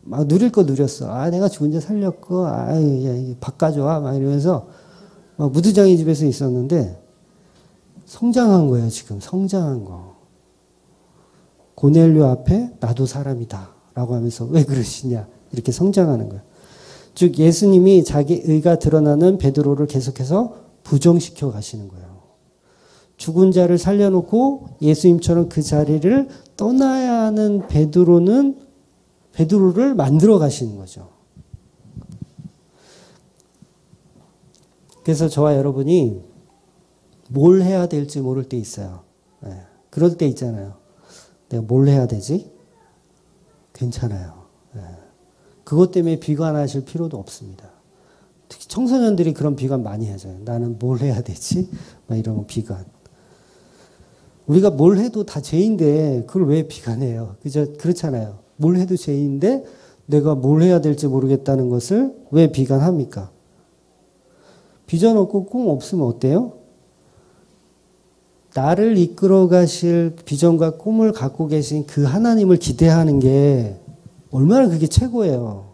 막 누릴 거 누렸어. 내가 죽은 자 살렸고, 밥 가져와. 막 이러면서 막 무드장이 집에서 있었는데 성장한 거예요. 지금 성장한 거. 고넬료 앞에 나도 사람이다. 라고 하면서 왜 그러시냐. 이렇게 성장하는 거예요. 즉 예수님이 자기 의가 드러나는 베드로를 계속해서 부정시켜 가시는 거예요. 죽은 자를 살려놓고 예수님처럼 그 자리를 떠나야 하는 베드로를 만들어 가시는 거죠. 그래서 저와 여러분이 뭘 해야 될지 모를 때 있어요. 그럴 때 있잖아요. 내가 뭘 해야 되지? 괜찮아요. 그것 때문에 비관하실 필요도 없습니다. 특히 청소년들이 그런 비관 많이 하잖아요. 나는 뭘 해야 되지? 막 이런 비관. 우리가 뭘 해도 다 죄인데 그걸 왜 비관해요? 그렇잖아요. 뭘 해도 죄인데 내가 뭘 해야 될지 모르겠다는 것을 왜 비관합니까? 비전 없고 꿈 없으면 어때요? 나를 이끌어 가실 비전과 꿈을 갖고 계신 그 하나님을 기대하는 게 얼마나 그게 최고예요.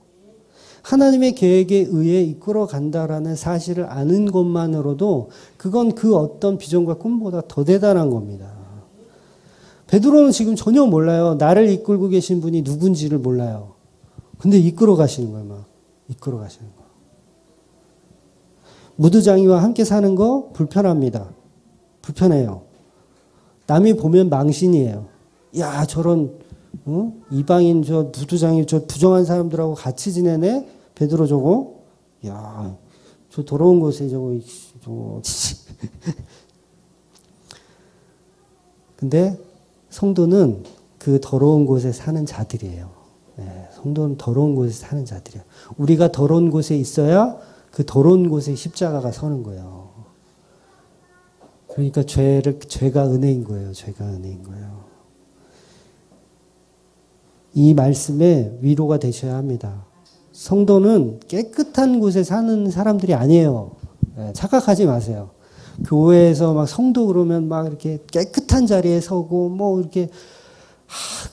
하나님의 계획에 의해 이끌어 간다라는 사실을 아는 것만으로도 그건 그 어떤 비전과 꿈보다 더 대단한 겁니다. 베드로는 지금 전혀 몰라요. 나를 이끌고 계신 분이 누군지를 몰라요. 근데 이끌어 가시는 거예요. 막 이끌어 가시는 거. 무드장이와 함께 사는 거 불편합니다. 불편해요. 남이 보면 망신이에요. 야, 저런 이방인 저 무드장이 저 부정한 사람들하고 같이 지내네. 베드로 저거. 야, 저 더러운 곳에 저거. 근데 성도는 그 더러운 곳에 사는 자들이에요. 성도는 더러운 곳에 사는 자들이에요. 우리가 더러운 곳에 있어야 그 더러운 곳에 십자가가 서는 거예요. 그러니까 죄가 은혜인 거예요. 죄가 은혜인 거예요. 이 말씀에 위로가 되셔야 합니다. 성도는 깨끗한 곳에 사는 사람들이 아니에요. 착각하지 마세요. 교회에서 막 성도 그러면 막 이렇게 깨끗한 자리에 서고 뭐 이렇게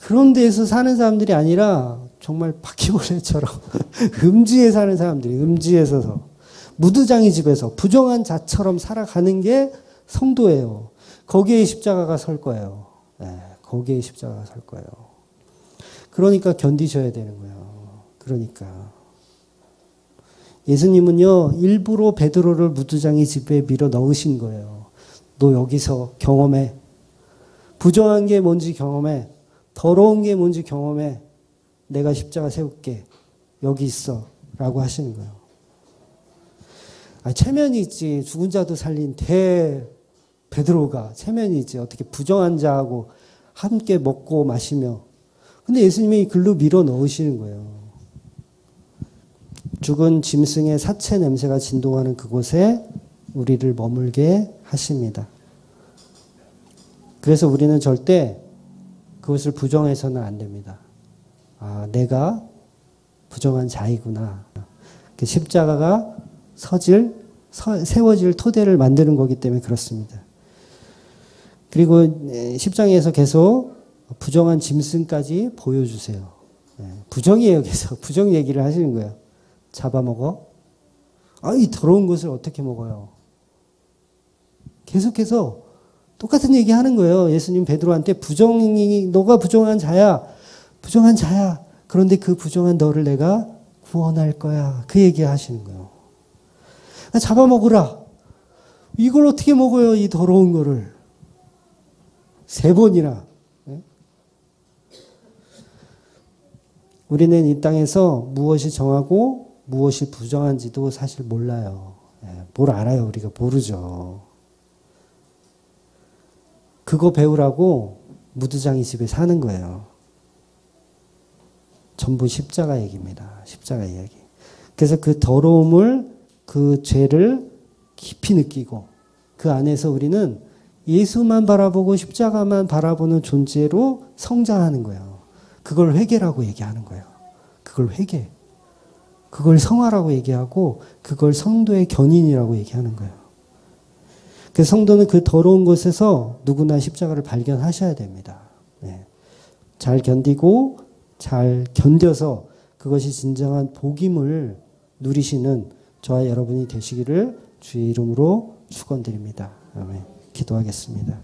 그런 데에서 사는 사람들이 아니라 정말 바퀴벌레처럼 음지에 사는 사람들이, 음지에서 무두장이 집에서 부정한 자처럼 살아가는 게 성도예요. 거기에 십자가가 설 거예요. 네, 거기에 십자가가 설 거예요. 그러니까 견디셔야 되는 거예요. 그러니까 예수님은요, 일부러 베드로를 무두장이 집에 밀어 넣으신 거예요. 너 여기서 경험해. 부정한 게 뭔지 경험해. 더러운 게 뭔지 경험해. 내가 십자가 세울게. 여기 있어. 라고 하시는 거예요. 체면이 있지. 죽은 자도 살린 베드로가 체면이 있지. 어떻게 부정한 자하고 함께 먹고 마시며. 근데 예수님이 글로 밀어 넣으시는 거예요. 죽은 짐승의 사체 냄새가 진동하는 그곳에 우리를 머물게 하십니다. 그래서 우리는 절대 그것을 부정해서는 안 됩니다. 내가 부정한 자이구나. 그 십자가가 세워질 토대를 만드는 거기 때문에 그렇습니다. 그리고 10장에서 계속 부정한 짐승까지 보여주세요. 부정이에요. 계속 부정 얘기를 하시는 거예요. 잡아먹어? 이 더러운 것을 어떻게 먹어요? 계속해서 똑같은 얘기 하는 거예요. 예수님 베드로한테 너가 부정한 자야. 부정한 자야. 그런데 그 부정한 너를 내가 구원할 거야. 그 얘기 하시는 거예요. 잡아먹으라. 이걸 어떻게 먹어요? 이 더러운 거를. 3번이나. 우리는 이 땅에서 무엇이 정하고 무엇이 부정한지도 사실 몰라요. 뭘 알아요? 우리가 모르죠. 그거 배우라고 무두장이 집에 사는 거예요. 전부 십자가 얘기입니다. 십자가 이야기. 그래서 그 더러움을, 그 죄를 깊이 느끼고 그 안에서 우리는 예수만 바라보고 십자가만 바라보는 존재로 성장하는 거예요. 그걸 회개라고 얘기하는 거예요. 그걸 회개. 그걸 성화라고 얘기하고 그걸 성도의 견인이라고 얘기하는 거예요. 그래서 성도는 그 더러운 곳에서 누구나 십자가를 발견하셔야 됩니다. 잘 견디고 잘 견뎌서 그것이 진정한 복임을 누리시는 저와 여러분이 되시기를 주의 이름으로 축원드립니다. 아멘. 기도하겠습니다.